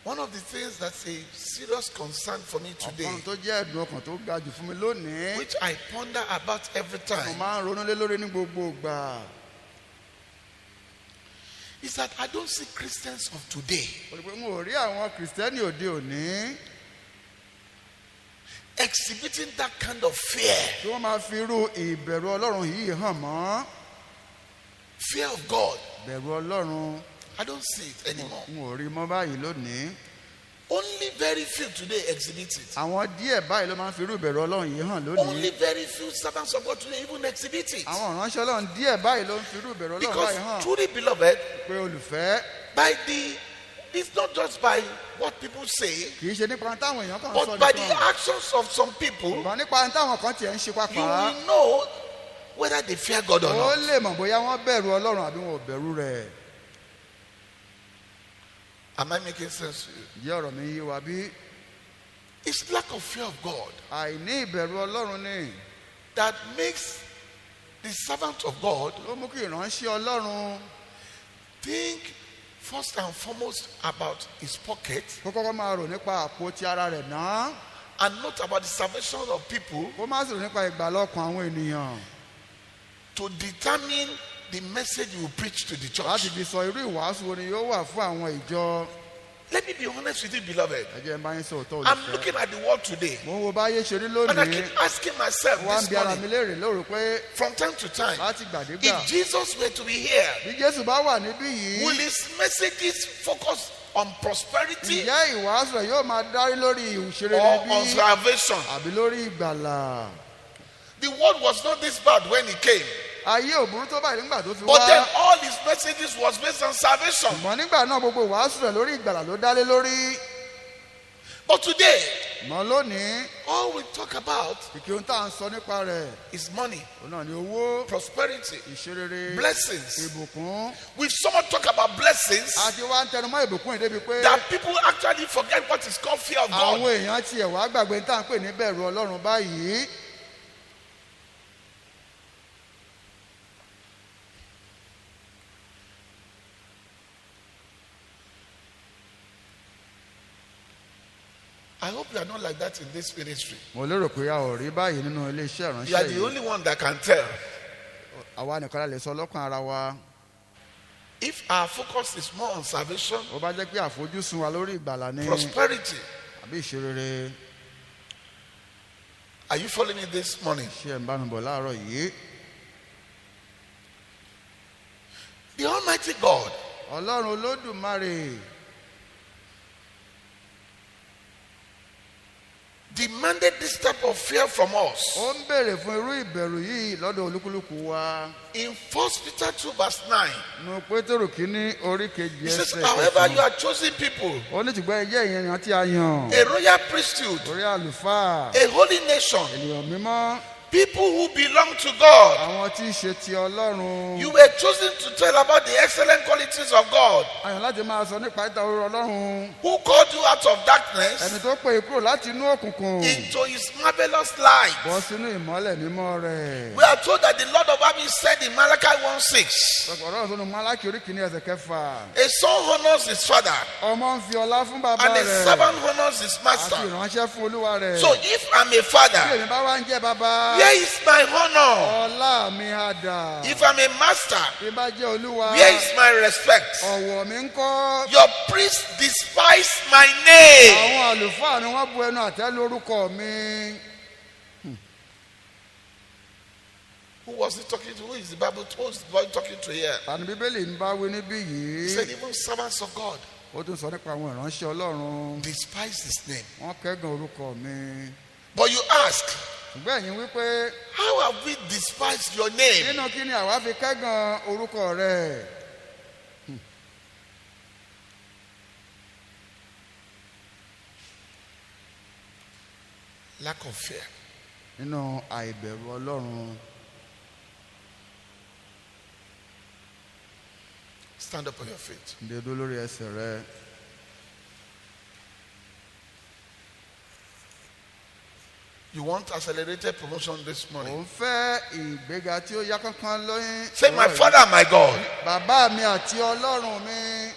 one of the things that's a serious concern for me today, Ọ̀kan tó jẹ́ ẹ̀dùn ọkàn tó ga jù fún mi lónìí. which I ponder about every Mo time, máa ń ronú lé lórí ní gbogbo ìgbà. is that I don't see Christians of today Olùpẹ̀ n ò rí àwọn Kìrìsìtẹ́nì òde òní exhibiting that kind of fear, tí wọ́n máa fi irú ìbẹ̀rù Ọlọ́run yìí hàn mọ́. fear of God. Bẹ̀rù Ọlọ́run I don't see it anymore. n ò rí mọ́ báyìí lónìí. Only very few today exhibit it. Àwọn díẹ̀ báyìí ló máa ń fi irú ìbẹ̀rù Ọlọ́run yìí hàn Only lónìí. very few servants of God today even exhibit it. Àwọn ìránṣẹ́ Ọlọ́run díẹ̀ báyìí ló ń fi irú ìbẹ̀rù Ọlọ́run báyìí Because hàn. truly, beloved, Pé olùfẹ́ it's not just by what people say, kì í ṣe nípa táwọn èèyàn kan sọ but by the nìkan. actions of some people, Ṣùgbọ́n nípa táwọn kan tiẹ̀ ń ṣe you pàpà. will know whether they fear God or Ó not. lè mọ̀ bóyá wọ́n bẹ̀rù Ọlọ́run àbí wọn ò bẹ̀rù rẹ̀. Am I making sense to you? Ǹjẹ́ ọ̀rọ̀ mi yé wa bí? It's lack of fear of God Àìní ìbẹ̀rù Ọlọ́run ni that makes the servant of God ló mú kí ìránṣẹ́ Ọlọ́run think first and foremost about his pocket kó kọ́kọ́ máa rò nípa àpò ti ara rẹ̀ náà. and not about the salvation of people kó má sì rò nípa ìgbàlọ́kàn àwọn ènìyàn. to determine the message you will preach to the láti church. fi sọ irú ìwàásù wo ni yóò wà fún àwọn ìjọ. Let me be honest with you, beloved. ẹ jẹ́ n bá yín sọ òótọ́ I'm olùfẹ́. looking at the world today mo ń wo báyé ṣe rí and I lónìí. keep asking myself wá ń this bi ara mi morning, léèrè lóru pé from time to time, láti gbàdégbà. if Jesus were to be here, bí Jésù bá wà níbí will yìí. his messages focus on prosperity ǹjẹ́ ìwàásù rẹ̀ yóò máa dárí lórí ìṣeré or níbí on salvation? àbí lórí ìgbàlà? The world was not this bad when he came, ayé ò burú tó báyìí nígbà tó fi but then wá. all his messages was based on salvation. ṣùgbọ́n nígbà náà gbogbo ìwàásù rẹ̀ lórí ìgbàlà ló dálé lórí. But today, mọ́ lónìí all we talk about kìkì ohun tá à ń sọ nípa rẹ̀ is money, òun náà ni owó, prosperity, ìṣerere, blessings. ìbùkún. We've somewhat talked about blessings àti wá ń tẹnumọ́ ìbùkún yìí débi pé that people actually forget what is called fear of àwọn God. èèyàn tiẹ̀ wá gbàgbé tá à ń pè ní bẹ̀rù Ọlọ́run báyìí. I hope you are not like that in this ministry. mo lérò pé a ò rí báyìí nínú iléeṣẹ́ You are ìránṣẹ́ the yìí. only one that can tell. àwa nìkan la lè sọ lọ́kàn ara wa. If our focus is more on salvation, ó bá jẹ́ pé àfojúsùn wa lórí ìgbàlà ni prosperity, àbí ìṣerere. are you following me this morning? ṣé ẹ̀ ń bá mi bọ̀ láàárọ̀ yìí. The Almighty God Ọlọ́run Olódùmarè demanded this type of fear from us. ó ń béèrè fún irú ìbẹ̀rù yìí lọ́dọ̀ olúkúlùkù wa. In 1 Peter 2 verse 9, nínú Pétérù kínní orí kejì he says, ẹsẹ̀ however, you kẹsàn-án. are chosen people, ó ní ṣùgbọ́n ẹ jẹ́ èèyàn tí a yàn. a royal priesthood, orí àlùfáà, a holy nation, ènìyàn mímọ́, people who belong to God. àwọn tí í ṣe ti Ọlọ́run. You were chosen to tell about the excellent qualities of God, a yàn láti máa sọ nípa ìta orí Ọlọ́run. who called you out of ẹni darkness tó pè é kúrò láti inú òkùnkùn into his marvelous light. bọ́ sínú ìmọ́lẹ̀ mímọ́ rẹ̀. We are told that the Lord of armies said in Malachi 1:6, ọ̀rọ̀ sọ́nù Málákì orí kìíní ẹsẹ̀ kẹfà. a son honors his father, ọmọ ń fi ọlá fún bàbá and a rẹ̀ servant honors his àti master. ìránṣẹ́ fún olúwa rẹ̀. So if I'm a bí father, èmi bá wá ń jẹ́ bàbá, where is my honor? ọlá mi á dà. If I'm a master, bí bá jẹ́ olúwa, where is my respect? ọ̀wọ̀ mi ń kọ́. Your priests despise my name. àwọn àlùfáà ni wọ́n bu ẹnu àtẹ́ lórúkọ mi. Who was he talking to? Who is the Bible? Who is the Bible talking to here? àní bíbélì ń bá wí níbí He said, yìí. even servants of God ó tún sọ nípa àwọn ìránṣẹ́ Ọlọ́run. despise his name. wọ́n kẹ́gàn orúkọ mi. But you ask, ṣùgbọ́n ẹ̀yin wípé how have we despised your name? nínú kí ni àwa fi kẹ́gàn orúkọ rẹ̀. Lack of fear. nínú àìbẹ̀rù Ọlọ́run. Stand up on your feet. ǹdẹ́dó lórí ẹsẹ̀ rẹ̀. You want accelerated promotion this ò morning? ń fẹ́ ìgbéga tí ó yá kánkán lóyún. Say, my Father, my God, bàbá mi àti Ọlọ́run mi.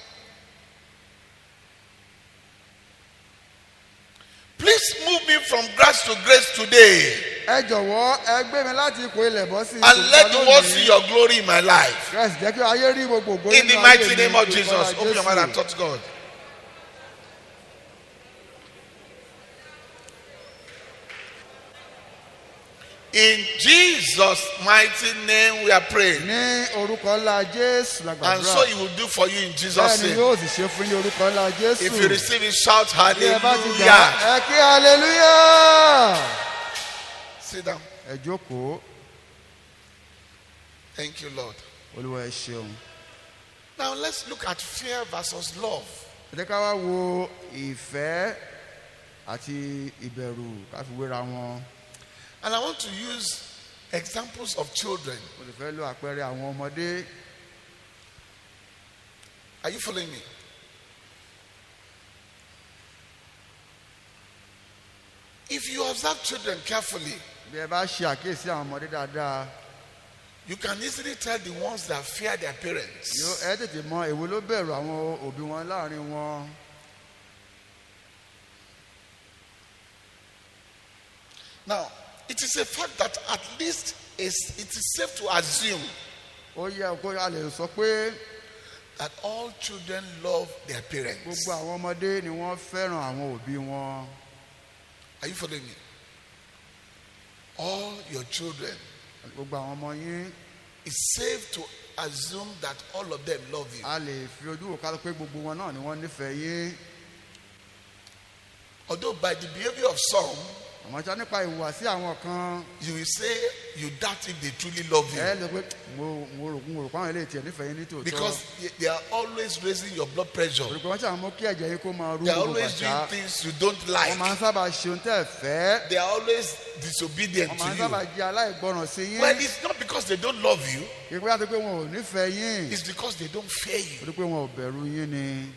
please move me from grace to grace today ẹ jọ̀wọ́ ẹ gbé mi láti ipò ilẹ̀ bọ́ sí and let the world see lónìí. your glory in my life. kẹ́sì jẹ́ kí ayé rí gbogbo ògo In the nínú ayé mighty mi, name of ní Jesus, orúkọ open your mouth and Jésù. touch God. In Jesus' mighty name we are praying. ní orúkọ ńlá Jésù la And so gbàdúrà. he will do for you in Jesus' bẹ́ẹ̀ ni name. yóò sì ṣe fún ní orúkọ ńlá Jésù. If you receive it, shout bí ẹ bá ti gbà hallelujah. ẹ kí hallelujah. Sit down. ẹ jókòó. Thank you, Lord. Olúwa ẹ ṣeun. Now let's look at fear versus love. ẹ jẹ́ ká wá wo ìfẹ́ àti ìbẹ̀rù ká fi wéra wọn. And I want to use examples of children. mo sì fẹ́ lo àpẹẹrẹ àwọn ọmọdé. Are you following me? If you observe children carefully, bí ẹ bá ṣe àkíyèsí àwọn ọmọdé dáadáa, You can easily tell the ones that fear their parents. ẹ tètè mọ èwo ló bẹ̀rù àwọn òbí wọn láàrin wọn. Now, it is a fact that at least it is safe to assume ó yẹ kó a lè sọ pé that all children love their parents. gbogbo àwọn ọmọdé ni wọ́n fẹ́ràn àwọn òbí wọn. Are you following me? All your children, gbogbo àwọn ọmọ yín it's safe to assume that all of them love you. a lè fi ojú wò ká pé gbogbo wọn náà ni wọ́n nífẹ̀ẹ́ yín. Although by the behavior of some, àmọ́ ṣá nípa ìhùwàsí àwọn kan you will say you doubt if they truly love you. ẹ lè pé mo rò pé àwọn eléyìí tiẹ̀ nífẹ̀ẹ́ yín ní tòótọ́. Because they are always raising your blood pressure. olùkọ́ wọn ṣàmú kí ẹ̀jẹ̀ yín kó máa rú They are gbogbo always doing bàtà. things you don't wọ́n like. máa ń sábà ṣe ohun tẹ́ ẹ̀ fẹ́. They are always disobedient wọ́n to máa ń sábà you. jẹ́ aláìgbọràn sí yín. Well, it's not because they don't love you, ìpè àti pé wọn ò nífẹ̀ẹ́ yín. it's because they don't fear you. torí pé wọn ò bẹ̀rù yín ni.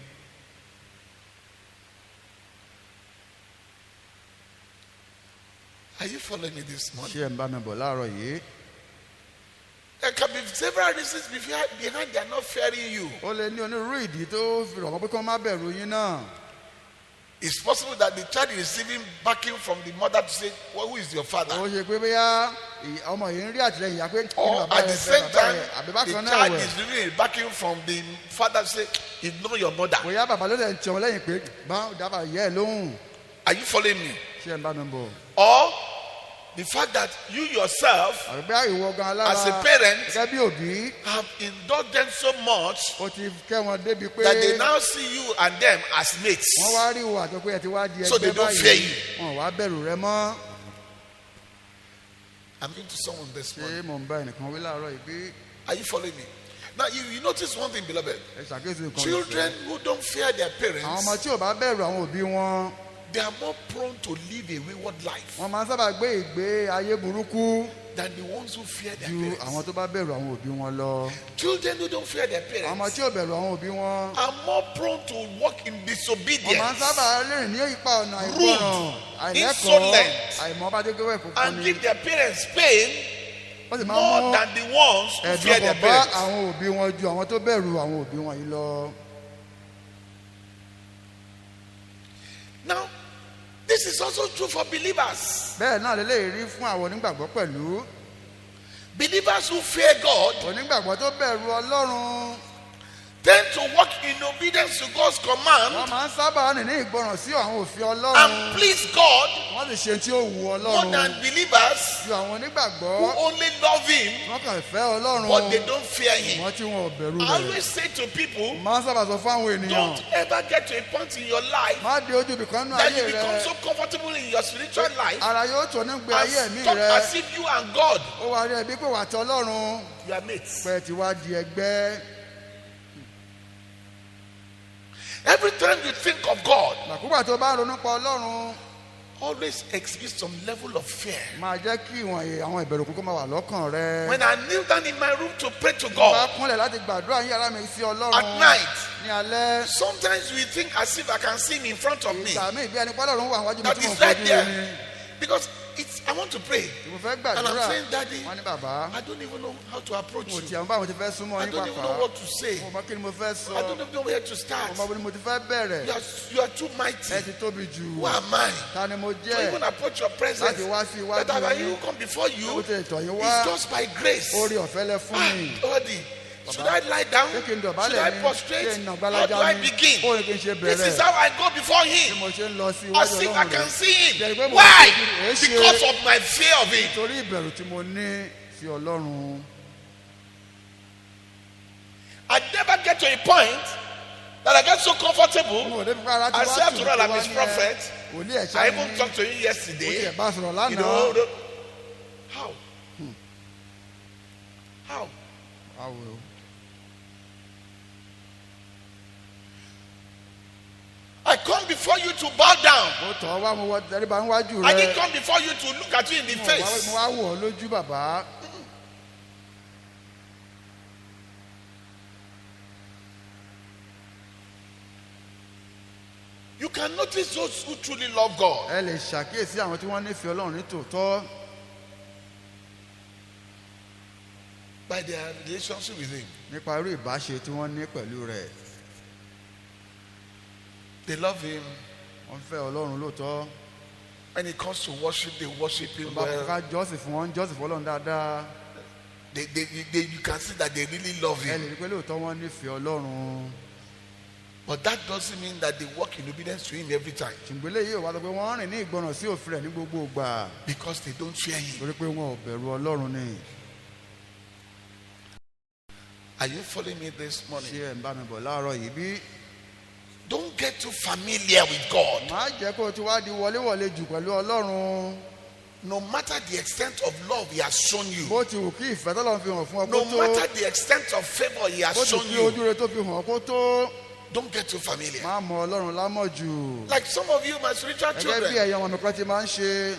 Are you following me this morning? ṣé ẹ̀ ń bá mi bọ̀ láàárọ̀ yìí. There can be several reasons behind they are not fearing you. ó lè ní onírúurú ìdí tó fi rọ̀ mọ́ pé kí wọ́n má bẹ̀rù yín náà. It's possible that the child is receiving backing from the mother to say, well, who is your father? ó ṣe pé bóyá ọmọ yìí ń rí àtìlẹyìn yá pé kí ni Or bàbá at the rẹ̀ same fẹ́ bàbá time, rẹ̀ àbí the bákan náà child wẹ̀. is receiving backing from the father to say, ignore your mother. bóyá bàbá ló lè ń tiwọn lẹ́yìn pé bá dábàá yẹ́ ẹ̀ lóhùn. Are you following me? ṣé ẹ̀ ń bá mi bọ̀. Or the fact that you yourself, àbí bóyá ìwọ gan alára as a parent, gẹ́gẹ́ bí òbí have indulged them so much ó ti kẹ́ wọn débi pé that they now see you and them as mates. wọ́n wá rí ìwà tó pé ẹ ti wá di So they ẹgbẹ́ don't fear báyìí you. wọn wá bẹ̀rù rẹ mọ́. I'm into someone this ṣé morning. mò ń bá ẹnìkan wí láàárọ̀ yìí pé Are you following me? Now, you notice one thing, beloved. ẹ ṣàkíyèsí nǹkan Children who don't fear their àwọn parents, ọmọ tí ò bá bẹ̀rù àwọn òbí wọn they are more prone to live a wayward life wọ́n máa ń sábà gbé ìgbé ayé burúkú than the ones who fear their ju parents. àwọn tó bá bẹ̀rù àwọn òbí wọn lọ. Children who don't fear their àwọn ọmọ parents tí ò bẹ̀rù àwọn òbí wọn are more prone to walk in wọ́n máa ń disobedience sábà rìn ní ipa ọ̀nà Rude, àìgbọràn àìlẹ́kọ̀ọ́ insolent, àìmọ́ bá dé gbé ẹ̀kọ́ and fún ni. give their parents pain wọ́n sì máa ń more mú than the ones who fear ẹ̀dùn their ọkàn bá parents. àwọn òbí wọn ju àwọn tó bẹ̀rù àwọn òbí wọn yìí lọ. Now, this is also true for believers. bẹ́ẹ̀ náà lélẹ́yìí rí fún àwọn onígbàgbọ́ pẹ̀lú. Believers who fear God onígbàgbọ́ tó bẹ̀rù Ọlọ́run tend to walk in obedience to God's wọ́n command máa ń sábà rìn ní ìgbọràn sí àwọn òfin Ọlọ́run and please God wọ́n sì ṣe tí ó wù more Ọlọ́run than believers ju àwọn onígbàgbọ́ who only love Him wọ́n kàn fẹ́ Ọlọ́run but they don't fear Him. wọ́n tí wọn ò bẹ̀rù I rẹ̀. always say to people, máa ń sábà sọ fún àwọn ènìyàn don't ever get to a point in your life má dé ojú ibìkan nínú that ayé you become rẹ so comfortable in your spiritual life ara yóò tó nígbè ayé and ẹ̀mí talk rẹ as if you and God ó wà rí ẹbí pé wà tẹ Ọlọ́run you are mates. pé ti wá di ẹgbẹ́. Every time you think of God, màkúgbà tó bá ronú pa Ọlọ́run always exhibit some level of fear. máa jẹ́ kí ìwọ̀n àwọn ìbẹ̀rù kúkú máa wà lọ́kàn rẹ. When I kneel down in my room to pray to bá God kúnlẹ̀ láti gbàdúrà yín yàrá mi sí Ọlọ́run at night, ní alẹ́ sometimes we think as if I can see Him in front of me. ìgbà míì bí ẹni pọ́lọ́run wà wájú mi That tí mo is right fojú there. rí Because I want to pray. mo fẹ́ And gbàdúrà I'm saying, Daddy, wọ́n ní bàbá I don't even know how to approach mo you. tiẹ̀ ń bá àwọn ti fẹ́ súnmọ́ I yín don't even pàpà know what to say. mo mọ kí ni mo fẹ́ sọ I don't even know where to start. mo mọ bí ni mo ti fẹ́ bẹ̀rẹ̀ You are too ẹ mighty. ti tóbi jù Who am I ta ni mo to jẹ́ even approach your presence? láti wá sí iwájú That I yín will come before mo you. ti tọ̀ yín wá It's just by grace. orí ọ̀fẹ́ lẹ fún mi. Daddy, should I lie down? ṣé kí n Should dọ̀bálẹ̀ I ni prostrate? ṣé n nà How do gbalaja I ni begin? ó ní kí n ṣe This is bẹ̀rẹ̀ how I go before bí Him. mo ṣe ń lọ sí As iwájú if I Ọlọ́run can rẹ̀ see Jẹ́ pé Him. mo Why? ṣe ṣe Because of my fear of Him. torí ìbẹ̀rù tí mo ní sí Ọlọ́run. I never get to a point that I get so comfortable. mo ò débi pé ara ti I wá say tù after all, I'm wá His ní ẹ prophet. wòlíì ẹ̀ṣá I ni even talked to you mo yesterday. tiẹ̀ bá sọ̀rọ̀ You lánàá. know, how? How? Báwo? I come before you to bow down. mo tọ̀ ọ́ wá mo wọ tẹríba níwájú I rẹ didn't come before you to look at you in the mo face. wá wò ọ́ lójú bàbá. You can notice those who truly love God. ẹ lè ṣàkíyèsí àwọn tí wọ́n nífẹ̀ẹ́ Ọlọ́run ní tòótọ́ by their relationship with him. nípa irú ìbáṣe tí wọ́n ní pẹ̀lú rẹ̀. They love him. wọ́n fẹ́ ọlọ́run lóòótọ́. When it comes to worship, they worship him bá well. ká jọ́sìn fún wọn jọ́sìn fún ọlọ́run dáadáa. You can see that they really love ẹ lè him. rí pé lóòótọ́ wọ́n nífẹ̀ẹ́ ọlọ́run. But that doesn't mean that they walk in obedience to him every time. ṣùgbọ́n eléyìí ò wá sọ pé wọ́n rìn ní ìgbọràn sí òfin rẹ̀ ní gbogbo ìgbà. Because they don't fear him. torí pé wọn ò bẹ̀rù ọlọ́run ni. Are you following me this morning? ṣé ẹ̀ ń bá mi bọ̀ láàárọ̀ yìí bí? Don't get too familiar with God. má jẹ́ kó o ti wá di wọléwọ̀lé jù pẹ̀lú ọlọ́run. No matter the extent of love he has shown you. bó ti wù kí ìfẹ́ tọ́lọ́run fi hàn fún ọ No kó tó. matter the extent of favor he has bó ti shown fi you. ojú rẹ tó fi hàn kó tó. Don't get too familiar. má mọ ọlọ́run lámọ̀jù. Like some of you, my spiritual gẹ́gẹ́ bí children, ẹ̀yàn ọmọ mi kan ti máa ń ṣe.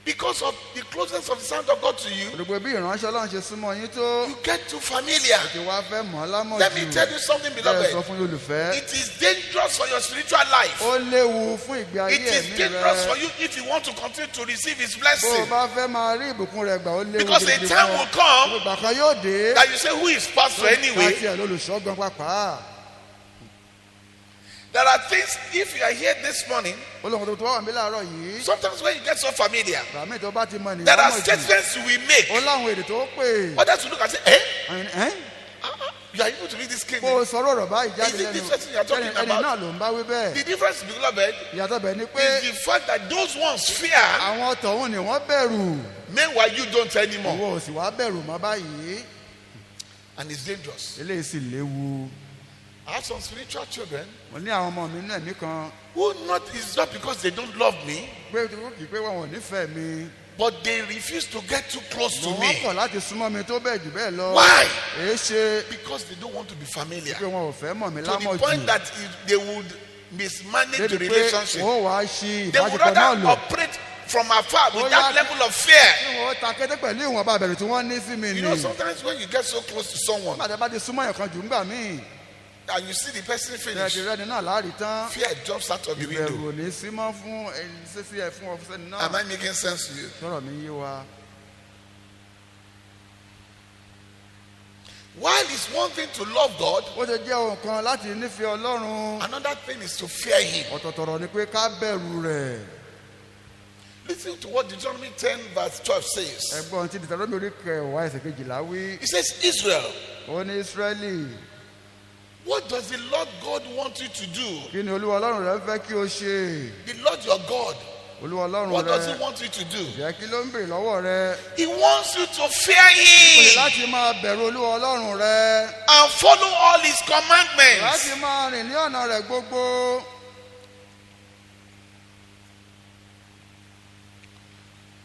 because of the closeness of the sound of God to you, òdòdó bí ìránṣẹ́ ọlọ́run ṣe súnmọ́ yín tó. you get too familiar. ti wá fẹ́ mọ̀ ọ́ lámọ̀jù. Let me tell you something, bẹ́ẹ̀ sọ beloved. fún olùfẹ́. It is dangerous for your spiritual life. ó léwu fún ìgbé ayé It is ẹ̀mí dangerous for rẹ. you if you want to continue to receive his bó o blessing. bá fẹ́ máa rí ìbùkún rẹ̀ gbà ó léwu Because a gidigidi time fún will ọ. come ìgbà kan yóò dé. that you say, who is pastor anyway? láti ẹ̀ lólùṣọ́gbọ́n pàápàá. There are things, if you are here this morning, olóhùn tó wà mí láàárọ̀ yìí. sometimes when you get so familiar, ràmí tó bá ti mọ there ènìyàn are mọ̀ jù. statements you will make. ó láwọn èdè tó pè. Others will look and say, eh? ẹ́ You are able to read this kó clearly. o sọ̀rọ̀ ọ̀rọ̀ báyìí jáde Is it this person you are talking ẹni about? náà ló ń bá wí bẹ́ẹ̀. The difference, beloved, ìyàtọ̀ bẹ̀ ni pé is the fact that those ones fear, àwọn tọ̀hún ni wọ́n bẹ̀rù. meanwhile you don't anymore. ìwọ ò sì wá bẹ̀rù mọ́ báyìí. And it's dangerous. eléyìí sì léwu. I have some spiritual children mo ní àwọn ọmọ mi nínú ẹ̀mí kan who it's not because they don't love me, pé kì í pé wọn ò nífẹ̀ẹ́ mi. but they refuse to get too close to wọ́n me. kọ̀ láti súnmọ́ mi tó bẹ́ẹ̀ jù bẹ́ẹ̀ lọ. Why? èé ṣe Because they don't want to be familiar. pé wọn ò fẹ́ mọ̀ mí To the lámọ̀jù. point that they would mismanage the débi pé relationship. wọ́n wàá ṣí They would ìbáṣepọ̀ náà rather lò. operate from afar with Oh, that yeah. level of fear. kí wọ́n ta kété pẹ̀lú ìwọ̀nba àbẹ̀rù tí wọ́n ní sí mi You ni. know, sometimes when you get so close to someone bàtà bá ti súnmọ́ ẹ̀kan jù ńgbà míì. and you see the person finish, tẹ̀sí rẹ́ni náà láàrí tán. fear jumps out of the ìbẹ̀rù window. ò ní sí mọ́ fún ṣíṣí ẹ̀ fún ọ̀fíìsì náà. Am I making sense to you? sọ̀rọ̀ mi yé wa. While it's one thing to love God, ó ṣe jẹ́ ohun kan láti nífẹ̀ẹ́ ọlọ́run. another thing is to fear Him. ọ̀tọ̀tọ̀rọ̀ ni pé ká bẹ̀rù rẹ̀. Listen to what Deuteronomy 10 verse 12 says. ẹ̀gbọ́n ti Deuteronomy orí kẹwàá ẹsẹ̀ kejìlá wí. It says, Israel, ó ní Ísírẹ́lì. what does the Lord God want you to do? kí ni olúwa ọlọ́run rẹ fẹ́ kí o ṣe? The Lord your God, olúwa ọlọ́run what does He rẹ want you to do? jẹ́ kí ló ń bèrè lọ́wọ́ rẹ? He wants you to fear ó ní Him láti máa bẹ̀rù olúwa ọlọ́run rẹ. and follow all His commandments. láti máa rìn ní ọ̀nà rẹ̀ gbogbo.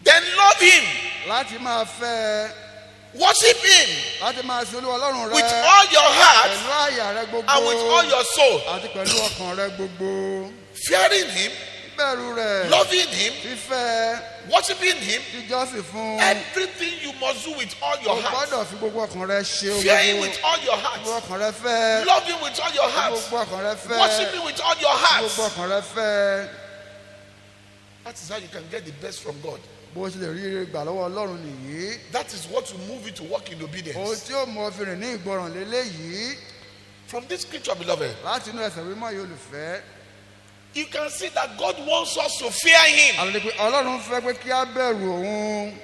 Then love Him, láti máa fẹ́ ẹ. worship Him láti máa sin olúwa ọlọ́run rẹ. with all your heart pẹ̀lú àyà rẹ gbogbo. and with all your soul. àti pẹ̀lú ọkàn rẹ gbogbo. Fearing Him, bẹ̀rù rẹ̀. loving Him, fífẹ́ worshiping Him, jíjọ́sìn fún. everything you must do with all o your heart. gbọ́dọ̀ fi gbogbo ọkàn rẹ ṣe ohun Fear Him gbogbo. with all your gbogbo heart. ọkàn rẹ fẹ́. Love Him with all your heart. gbogbo ọkàn rẹ fẹ́. Worship Him with all your heart. gbogbo ọkàn rẹ fẹ́. That is how you can get the best from God. bó ṣe lè rí ire gbà lọ́wọ́ ọlọ́run nìyí. That is what will move you to walk in ohun obedience. tí ó mú ọ fi rìn ní ìgbọràn lélẹ́yìí. From this scripture, beloved, láti inú ẹsẹ̀ mímọ́ yìí olùfẹ́. you can see that God wants us to fear Him. àlọ́ pé ọlọ́run fẹ́ pé kí á bẹ̀rù òun.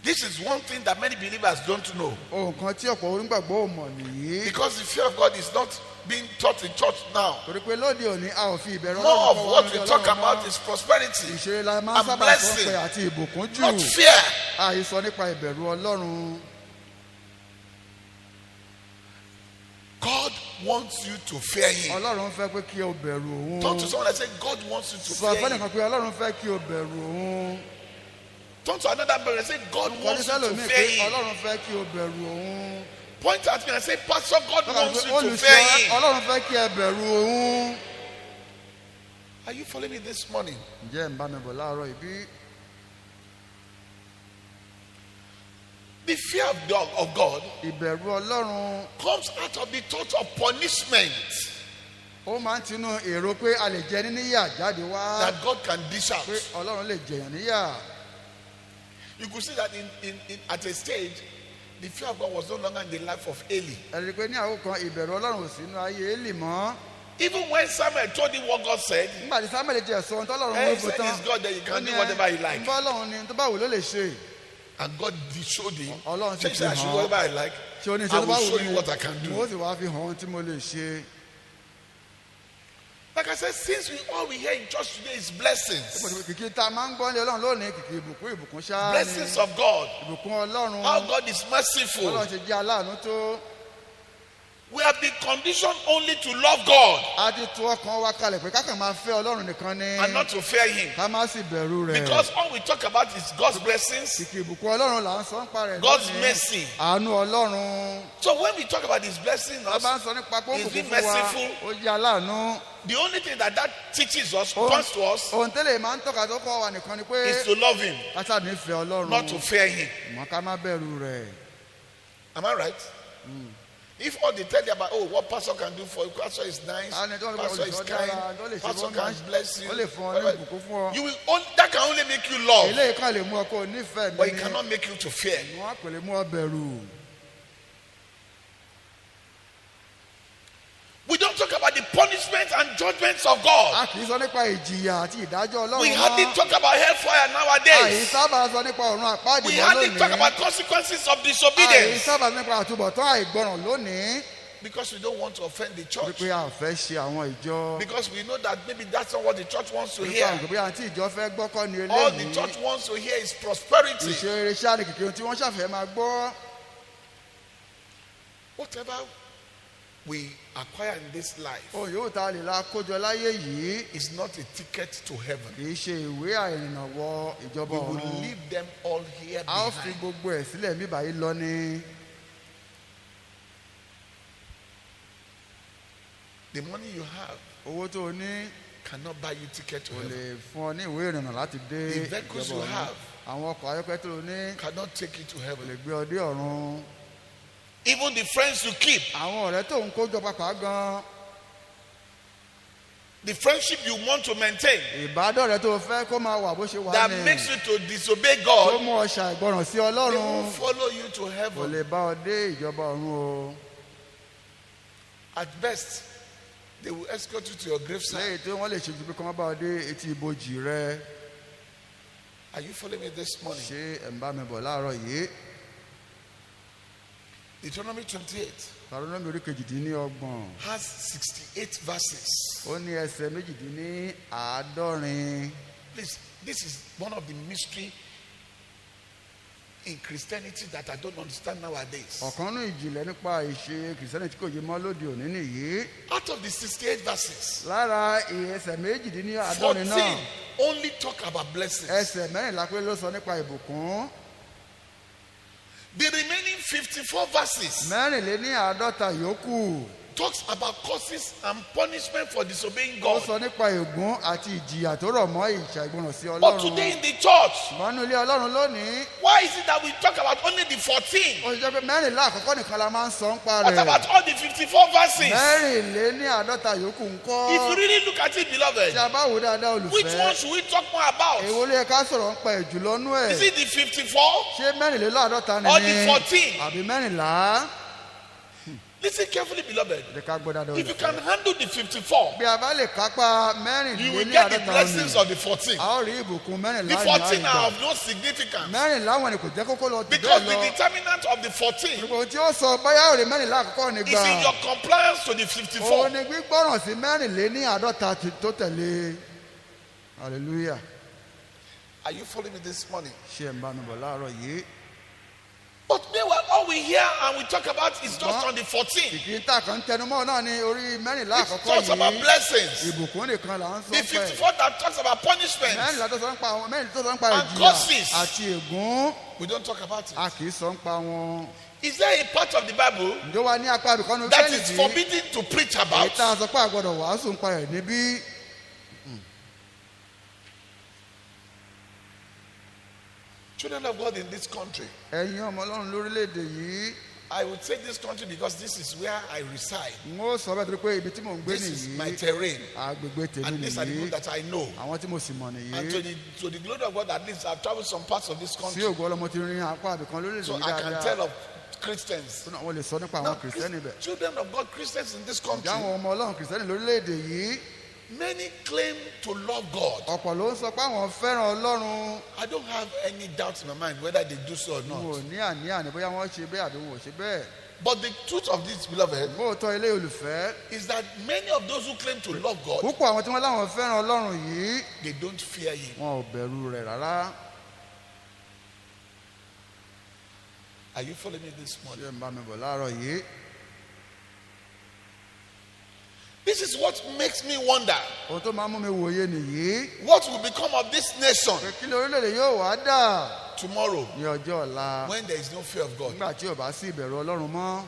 This is one thing that many believers don't know. ohun kan tí ọ̀pọ̀ onígbàgbọ́ ò mọ̀ nìyí. Because the fear of God is not being taught in church now. torí pé lóde òní a ò fi ìbẹ̀rù More of kọ́ what wọnú we ilé talk Ọlọ́run about mọ́. is prosperity, ìṣeré la máa ń and sábà sọ blessing, pé àti ìbùkún jù. not fear. àìsọ nípa ìbẹ̀rù ọlọ́run. God wants you to fear Him. ọlọ́run fẹ́ pé kí o bẹ̀rù Turn to òun. someone and say, God wants you to sọ fear fẹ́nìkan Him. pé ọlọ́run fẹ́ kí o bẹ̀rù òun. Turn to another person and say, God wants you to kọ́nísẹ́lòmíì fear pé Him. ọlọ́run fẹ́ kí o bẹ̀rù òun. Point at me and say, Pastor, God lọ́kàn wants pé you to fear olùṣọ́ Him. ọlọ́run fẹ́ kí ẹ bẹ̀rù òun. Are you following me this morning? ǹjẹ́ ń bá mi bọ̀ láàárọ̀ ìbí? The fear of God ìbẹ̀rù ọlọ́run comes out of the thought of punishment. ó máa ń tinú èrò pé a lè jẹ níyà jáde wá. that God can dish out. pé Ọlọ́run lè jẹyàn níyà. You could see that at a stage, the fear of God was no longer in the life of Eli. ẹ̀rí pé ní àwọn kan ìbẹ̀rù Ọlọ́run ò sínú ayé Élì mọ́. Even when Samuel told him what God said, nígbà tí Samuel jẹ́ sọ ohun tọ́lọ́run he wí fún said tán. it's God that you ó can ní do whatever you like. bá Ọlọ́run ni tó bá wù ló lè ṣe. And God showed him. Ọlọ́run Say, sì fi I should do hàn whatever I án. like. ṣé o ní I ṣe tó will bá show wù you mí. what I can do. mo sì wá fi hàn ohun tí mo lè ṣe. Like I said, since all we hear in church today is blessings. kìkì tá a máa ń gbọ́ ní Ọlọ́run lónìí kìkì ìbùkún ṣáá ni. Blessings of God. ìbùkún Ọlọ́run. How God is merciful. Ọlọ́run ṣe jẹ́ aláàánú tó. We have been conditioned only to love God a ti tu ọkàn wa kalẹ̀ pé kákan máa fẹ́ Ọlọ́run nìkan ni. and not to fear Him. ká má sì bẹ̀rù rẹ̀. Because all we talk about is God's blessings, kìkì ìbùkún Ọlọ́run là ń sọ nípa rẹ̀ God's lónìí. mercy. àánú Ọlọ́run. So when we talk about His blessings, a bá ń sọ nípa pé ó Is bùkún he fún wa merciful? ó jẹ́ aláàánú. the only thing that teaches us, points to us, ohun tẹ́lẹ̀ máa ń tọ́ka tó kọ́ wa nìkan ni pé is to love Him, kásá nífẹ̀ẹ́ Ọlọ́run. not to fear Him. mọ̀ ká má bẹ̀rù rẹ̀. Am I right? If all they tell you about, oh, what pastor can do for you, pastor is nice, pastor is kind, pastor can bless you, ó lè fún ọ ní ìbùkún fún ọ. you will only, that can only make you love, eléyìí kan lè mú ọ kó o nífẹ̀ẹ́ but mi it ni. cannot make you to fear. wọ́n á kò lè mú ọ bẹ̀rù. We don't talk about the punishments and judgments of God. a kì í sọ nípa ìjìyà àti ìdájọ́ Ọlọ́run We mọ́. hardly talk about hellfire àyè nowadays. sábà sọ nípa ọ̀run àpáàdì We mọ́ hardly talk lónìí. about consequences of àyè disobedience sábà sọ nípa àtúbọ̀tán àìgbọràn lónìí. because we don't want to offend the church. wípé a ò fẹ́ ṣe àwọn ìjọ. Because we know that maybe that's not what the church wants to nípa hear. nǹkan bí àǹtí ìjọ fẹ́ gbọ́kọ́ ni All the eléyìí. church wants to hear is prosperity. ìṣeré ṣáàrì kìkì ohun tí wọ́n ṣàfẹ́ máa gbọ́. Whatever we acquire in this life ohun yòówù tá a lè la kójọ láyé yìí is not a ticket to heaven. kì í ṣe ìwé àìrìnà wọ ìjọba We will ọ̀run. leave them all here a ó fi behind. gbogbo ẹ̀ sílẹ̀ bí báyìí lọ ni. The money you have owó tó o ní cannot buy you ticket to kò heaven. lè fún ọ ní ìwé ìrìnnà láti dé The vehicles ìjọba you ọ̀run. have àwọn ọkọ̀ ayọ́kẹ́ tó o ní Cannot take you to kò lè heaven. gbé ọ dé ọ̀run. Even the friends you keep, àwọn ọ̀rẹ́ tó ń kójọ papà gan. the friendship you want to maintain, ìbádọ́rẹ́ tó o fẹ́ kó máa wà bó ṣe wà that ní. makes you to disobey tó God, mú ọ ṣàìgbọràn sí they Ọlọ́run. will follow you to kò heaven. lè bá ọ dé ìjọba ọ̀run o. At best, they will escort you to your graveside. lẹ́yìn tí wọ́n lè ṣe ju pé kí wọ́n bá ọ dé etí ibojì rẹ. Are you following me this morning? ṣé ẹ̀ ń bá mi bọ̀ láàárọ̀ yìí. Deuteronomy 28 Deuteronomy orí kejìdínlọ́gbọ̀n. has 68 verses. ó ní ẹsẹ̀ méjìdínláàádọ́rin. Please, this is one of the mystery in Christianity that I don't understand nowadays. ọ̀kan nú ìjìnlẹ̀ nípa ìṣe kìrìsìtẹ́nì tí kò yé mọ́ lóde òní nìyí. Out of the 68 verses, lára ẹsẹ̀ méjìdínláàádọ́rin 14 náà only talk about blessings. ẹsẹ̀ mẹ́rìnlá pé ló sọ nípa ìbùkún. The remaining 54 verses mẹ́rìnléníàádọ́ta yòókù talks about causes and punishment for disobeying ó God. sọ nípa ègún àti ìjìyà tó rọ̀ mọ́ ìṣàìgbọràn sí But today Ọlọ́run. in the church, ṣùgbọ́n ilé Ọlọ́run lónìí why is it that we talk about only the 14? ó ṣe jẹ́ pé mẹ́rìnlá àkọ́kọ́ nìkan la máa ń sọ ń pa What rẹ̀. about all the 54 verses? mẹ́rìnléníàádọ́ta yòókù ń kọ́. If you really look at it, beloved, tí a bá wò dáadáa which one olùfẹ́ should we talk more about? èwo ló yẹ ká sọ̀rọ̀ ń pa ẹ̀ jùlọ nú Is ẹ̀. it the 54? ṣé mẹ́rìnléláàádọ́ta Or ni the 14? àbí mẹ́rìnlá. Listen carefully, beloved. ẹ ká gbọ́ dáadáa If you can olùfẹ́. handle the 54, bí a bá lè kápá you will get the mẹ́rìnléláàádọ́ta blessings ọ̀nì of the 14. a ó rí ìbùkún mẹ́rìnlá The ní 14 àìgbà. are of no significance mẹ́rìnlá wọn ni kò jẹ́ kókó lọ jù because bẹ́ẹ̀ the lọ. determinant of the 14 gbogbo tí ó sọ báyà òrè mẹ́rìnlá àkọ́kọ́ ni is gbà. in your compliance to the òun 54. ni gbígbọ́ràn sí mẹ́rìnléníàádọ́ta tó tẹ̀lé. hallelujah. Are you following me this morning? ṣé ẹ̀ ń bá mi bọ̀ láàárọ̀ yìí. But meanwhile, all we hear and we talk about is just on the 14. kìkì tá a kàn ń tẹnumọ́ náà ni orí mẹ́rìnlá It àkọ́kọ́ talks about yìí. blessings. ìbùkún nìkan là ń sọ The pé. 54 that talks about punishment. mẹ́rìnlá tó sọ ń pa àwọn mẹ́rìnlá tó sọ ń pa And ìjìyà curses. àti ègún We don't talk about it. a kì í sọ ń pa wọn. Is there a part of the Bible ǹjọ́ wa ní apá àbíkọ́nu that bẹ́ẹ̀lì is bí forbidden to preach èyí about? tá a sọ pé àgbọ̀dọ̀ wàásù ń pa ẹ̀ níbí. Children of God in this country, ẹ̀yin ọmọ Ọlọ́run lórílẹ̀‐èdè yìí I would say this country because this is where I reside. n ó sọ bẹ́ẹ̀ torí pé ibi tí mò ń gbé This is my nìyí terrain. agbègbè tèmi And these are the people nìyí that I know. àwọn tí mo sì mọ̀ And nìyí to the glory of God, at least I've traveled some parts of this sí country. ògo ọlọ́mọ ti rin apá àbìkan lórílẹ̀-èdè So yìí I can tell dáadáa of Christians. tó náà wọ́n lè sọ nípa Now, àwọn kìrìsìtẹ́nì bẹ̀. children of God, Christians in this country, ìjà àwọn ọmọ ọlọ́run kìrìsìtẹ́nì lórílẹ̀-èdè yìí many claim to love God. ọ̀pọ̀ ló ń sọ pé àwọn fẹ́ràn ọlọ́run. I don't have any doubt in my mind whether they do so or n not. ò ní àní-àní bóyá wọ́n ṣe bẹ́ẹ̀ àbí wọn ò ṣe bẹ́ẹ̀. But the truth of this, beloved, bóòtọ́ ilé olùfẹ́ is that many of those who claim to love God, púpọ̀ àwọn tí wọ́n láwọn fẹ́ràn ọlọ́run yìí they don't fear Him. wọn ò bẹ̀rù rẹ̀ rárá. Are you following me this morning? ṣé ń bá mi bọ̀ láàárọ̀ yìí. This is what makes me wonder ohun tó máa ń mú mi wòye nìyí. what will become of this nation pé kí ló orílẹ̀-èdè yóò wá dà tomorrow ní ọjọ́ ọ̀la when there is no fear of God. nígbà tí ò bá sí ìbẹ̀rù ọlọ́run mọ́.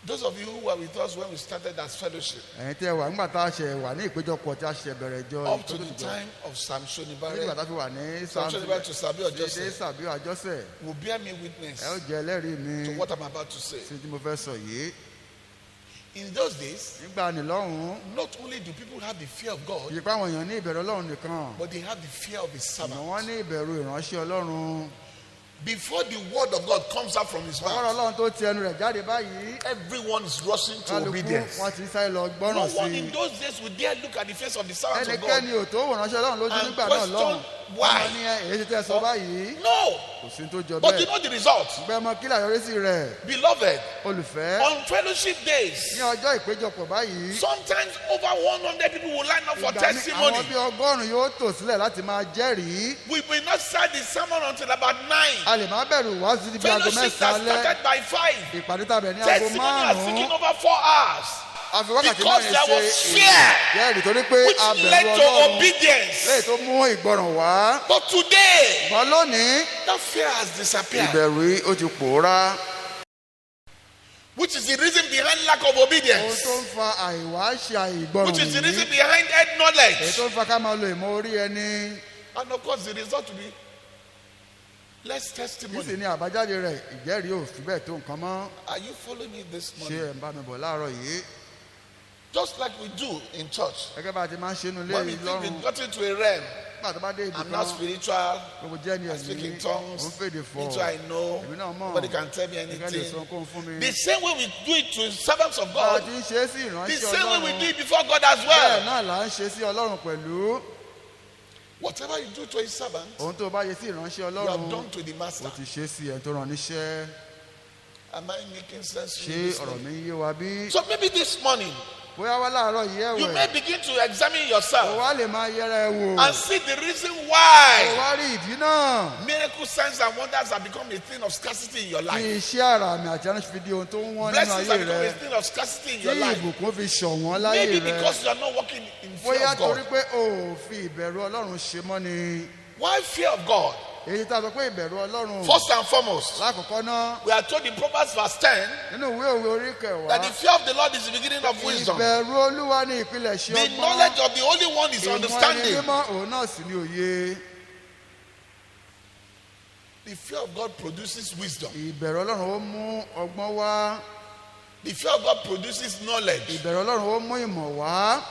Those of you who were with us when we started as fellowship, ẹ̀yin tí ẹ wà nígbà tá a ṣe wà ní ìpéjọpọ̀ tí a ṣe bẹ̀rẹ̀ jọ up to the time of Samson nígbà Ibare, tá a fi wà ní Samson Ibare to Sabi dédé Ojose, sàbí àjọsẹ̀ will bear me witness ẹ ó jẹ́ ẹlẹ́rìí mi to what I'm about to say. sí tí mo fẹ́ sọ yìí. In those days, nígbà nìlọ́hùn not only do people have the fear of God, yìí pé àwọn èèyàn ní ìbẹ̀rù ọlọ́run nìkan but they have the fear of His ṣùgbọ́n servant. wọ́n ní ìbẹ̀rù ìránṣẹ́ ọlọ́run. Before the word of God comes out from His ọ̀rọ̀ mouth, ọlọ́run tó ti ẹnu rẹ̀ jáde báyìí everyone is rushing to kálukú obedience. wọn ti sáré lọ No gbọ́ràn one sí in i. those days would dare look at the face of the servant of God. ẹnikẹ́ni ò tó wò ránṣẹ́ ọlọ́run lójú And nígbà náà question lọ́hùn. why? wọ́n ní èyí ti tẹ́ sọ báyìí No, kò sí tó jọ but you bẹ́ẹ̀. know the result. gbẹmọ kí làyọrísí rẹ̀ Beloved, olùfẹ́ on fellowship days, ní ọjọ́ ìpéjọpọ̀ báyìí. sometimes over 100 people will line up for ìgbà ní testimony. àwọn bí ọgọ́rùn-ún yóò tò sílẹ̀ láti máa jẹ́rìí. We will not start the sermon until about 9. a lè má bẹ̀rù wá sí ibi aago Fellowship that mẹ́sàn-án alẹ́. started by 5. ìpàdé tàbí ní aago Testimony has taken márùn-ún. over 4 hours. a fi wákàtí Because mẹ́rin there ṣe was fear, ìjẹ́rìí torí pé which a led bẹ̀rù to ọlọ́run obedience. léyìí tó mú ìgbọràn wá. But today, ṣùgbọ́n lónìí that fear has disappeared, ìbẹ̀rù yìí ó ti pòórá. which is the reason behind lack of ohun obedience, tó ń fa àìwá ṣe àìgbọràn which is the reason yìí behind head èyí knowledge. tó ń fa ká máa lo ìmọ̀ orí ẹni. And of course, the result will be less kì í sì testimony. ní àbájáde rẹ̀ ìjẹ́rìí ò fi bẹ́ẹ̀ tó nǹkan mọ́. Are you following me this ṣé morning? ẹ̀ ń bá mi bọ̀ láàárọ̀ yìí. Just like we do in church. gẹ́gẹ́ bá a ti máa ń ṣe inú ilé When we think lọ́rùn we've gotten to a realm, nígbà tó bá dé ibì I'm kan not spiritual, gbogbo jẹ́ ní I speak in ẹ̀mí tongues, òun fèdè fọ̀ into I know, èmi náà mọ̀ nobody can tell me ẹ̀ka lè sọ anything. ohunkóhun fún mi. The same way we do it to servants of bá a God, ti ń ṣe é sí the ìránṣẹ́ same way we do ọlọ́run it before God as bẹ́ẹ̀ well. náà là ń ṣe sí ọlọ́run pẹ̀lú. Whatever you do to a servant, ohun tó bá yẹ sí ìránṣẹ́ you have ọlọ́run done to the ó master. ti ṣe é sí ẹ̀ tó rán níṣẹ́. Am I making sense to ṣé you this ọ̀rọ̀ morning? mi yé wa bí? So maybe this morning, bóyá wá láàárọ̀ yìí you may ẹ̀wẹ̀ begin to examine kò yourself wá lè máa yẹra ẹ wò and see the reason kò why wá rí ìdí náà miracle signs and wonders have become a thing of scarcity in your kí life. iṣẹ́ àrà àmì àti àrùn fi di ohun tó ń wọ́n nínú Blessings ayé have become rẹ a thing of scarcity in kí your life. ìbùkún fi ṣọ̀wọ́n láyé Maybe rẹ because you are not walking in fear bóyá of torí God. pé o ò fi ìbẹ̀rù ọlọ́run ṣe mọ́ ni. Why fear of God? èyí tá a sọ pé ìbẹ̀rù ọlọ́run First and foremost, lákòókò náà we are told in Proverbs verse 10 nínú ìwé òwe orí that the kẹwàá fear of the Lord is the beginning of wisdom. ìbẹ̀rù olúwa ní ìpilẹ̀ṣẹ̀ The ọgbọ́n knowledge of the Holy One is ìmọ̀ ẹni understanding. mímọ́ òun náà sì ní òye. The fear of God produces wisdom. ìbẹ̀rù ọlọ́run ó mú ọgbọ́n wá The fear of God produces knowledge. ìbẹ̀rù ọlọ́run ó mú ìmọ̀ wá.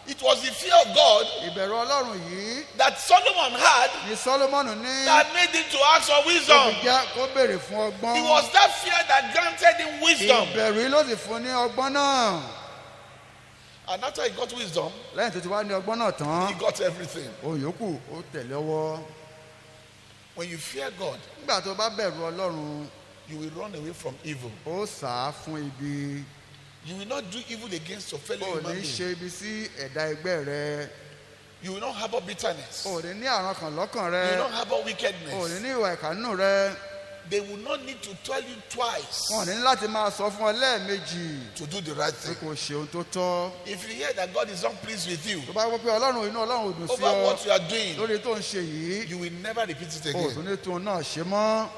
It was the fear of God ìbẹ̀rù ọlọ́run yìí that Solomon had ni Sólómọ́nì ní that made him to ask for kó wisdom. fi jẹ́ kó béèrè fún ọgbọ́n. It was that fear that granted him wisdom. ìbẹ̀rù yìí ló sì fún ní ọgbọ́n náà. And after he got wisdom, lẹ́yìn tó ti wá ní ọgbọ́n náà tán he got everything. ohun yòókù ó tẹ̀lé ọwọ́. When you fear God, nígbà tó bá bẹ̀rù ọlọ́run you will run away from evil. ó sá á fún ibi. You will not do evil against your fellow ó human ní being. ṣe ibi sí ẹ̀dá ẹgbẹ́ rẹ. You will not harbor bitterness. ó ní ní àrùn kan lọ́kàn You rẹ. will not harbor ó ní wickedness. ní ìwà ìkànnù rẹ. They will not need to tell you twice wọn ò ní láti máa sọ fún ọ lẹ́ẹ̀mejì to do the right pé thing. kò ṣe ohun tó tọ́. If you hear that God is not pleased with you tó bá gbọ́ pé ọlọ́run inú ọlọ́run ò dùn sí over ọ what you are doing, lórí tó ń ṣe yìí you will never repeat it ó again. tún ní tún náà ṣe mọ́.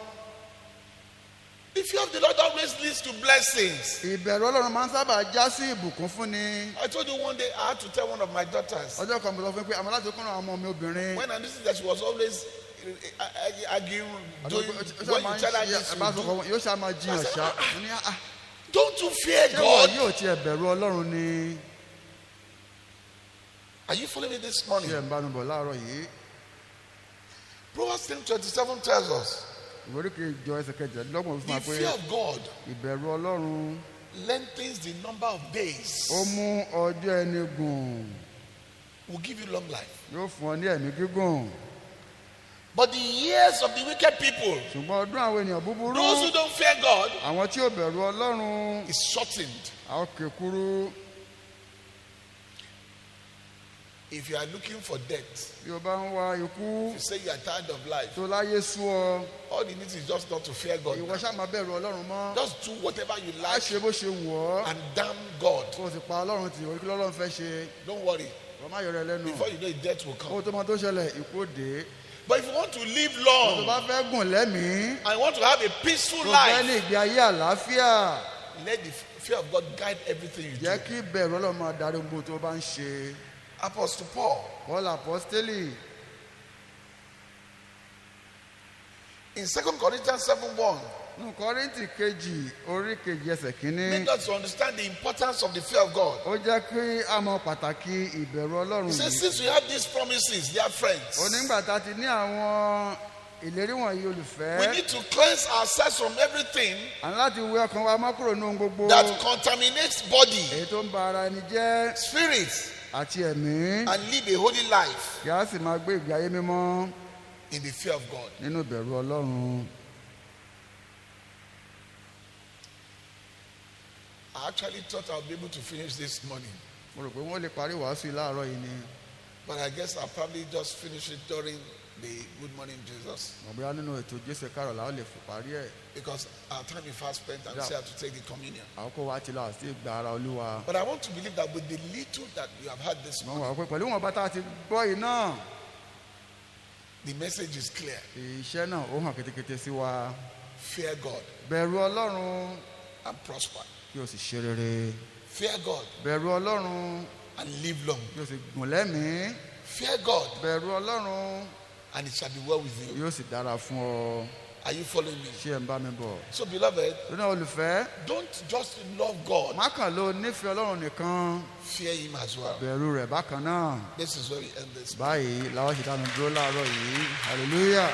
The fear of the Lord always leads to blessings. ìbẹ̀rù ọlọ́run máa ń sábà já sí ìbùkún fún ni. I told you one day I had to tell one of my daughters ọjọ́ kan mo sọ fún pé àmọ́ láti kúnnà àwọn ọmọ mi obìnrin when I noticed that she was always argue, doing, when you challenge this, yóò ṣá máa jiyàn ṣá. don't you fear ṣé wọ́n God? yóò tiẹ̀ bẹ̀rù Ọlọ́run ni? Are you following me this Ṣé morning? ẹ̀ ń bá mi bọ̀ láàárọ̀ yìí? Proverbs 10:27 tells us, Ìwé kejì ẹsẹ̀ kẹjìlélọ́gbọ̀n fún wa the pé fear of God ìbẹ̀rù Ọlọ́run lengthens the number of days, ó mú ọjọ́ ẹni gùn, will give you long life. yóò fún ọ ní ẹ̀mí gígùn. But the years of the wicked people, Ṣùgbọ́n ọdún àwọn ènìyàn búburú, those who don't fear God, àwọn tí ò bẹ̀rù Ọlọ́run, is shortened. a ó ké kúrú. If you are looking for death, Bí o bá ń wá ikú you say you are tired of life, tó láyé sú ọ, all you need is just not to fear God. ìwọ ṣáà máa bẹ̀rù Ọlọ́run mọ́. Just do whatever you Á like ṣe bó ṣe wù ọ́, and damn God. kó o sì pa Ọlọ́run tì, orí kí l'Ọlọ́run fẹ́ ṣe. Don't worry. Wọ́n má yọrọ ẹ lẹ́nu. Before you know it, death will Ó come. tó máa tó ṣẹlẹ̀, ikú ó dé. But if you want to live Tó long bá fẹ́ gùn lẹ́mìí, and want to have a peaceful tó fẹ́ ní life, ìgbé ayé àlàáfíà, let the fear of God guide everything you do. jẹ́ kí bẹ̀rù Ọlọ́run máa darí gbogbo tó bá ń ṣe. Apostle Paul, Paul apostoli in 2 Corinthians 7:1, nínú Kọ́ríńtì kejì orí kejì ẹsẹ̀ kínní, made us to understand the importance of the fear of God. ó jẹ́ kí a mọ pàtàkì ìbẹ̀rù Ọlọ́run He says, yìí. since we have these promises, dear friends, Onígbà tá a ti ní àwọn ìlérí wọ̀nyí we olùfẹ́, need to cleanse ourselves from everything à ń láti wẹ ọkàn wa mọ́ kúrò nínú gbogbo that contaminates body, èyí tó ń ba ara ẹni jẹ́ spirit, àti ẹ̀mí, and live a holy life kí a sì máa gbé ìgbé ayé mímọ́ in the fear of God. nínú ìbẹ̀rù Ọlọ́run. I actually thought I'll be able to finish this morning, Mo rò pé wọ́n lè parí wàásù yìí láàárọ̀ yìí ni. but I guess I'll probably just finish it during the Good Morning Jesus, Mo bóyá nínú ètò Jésù Kárọ̀ làwọn lè parí ẹ̀. because our time is fast spent and Yeah. still have to take the communion. Àkókò wa ti lọ àti ìgbà ara Olúwa. But I want to believe that with the little that we have had this Mo morning, wà pé pẹ̀lú wọn bá tá a ti gbọ́ yìí náà, the message is clear. iṣẹ́ náà ó hàn kétékété sí wa. Fear God Bẹ̀rù Ọlọ́run and prosper. kí o sì ṣe rere. Fear God Bẹ̀rù Ọlọ́run and live long. kí o sì gùn lẹ́mìí. Fear God Bẹ̀rù Ọlọ́run and it shall be well with you. yóò sì dára fún ọ. Are you following me? Ṣé ẹ̀ ń bá mi bọ̀? So, beloved, Lónà olùfẹ́, don't just love God, má kàn ló nífẹ̀ẹ́ Ọlọ́run nìkan, fear Him as well. bẹ̀rù rẹ̀ bákan náà. This is where we end this. Báyìí làwọn ṣe dánu dúró láàárọ̀ yìí. Hallelujah.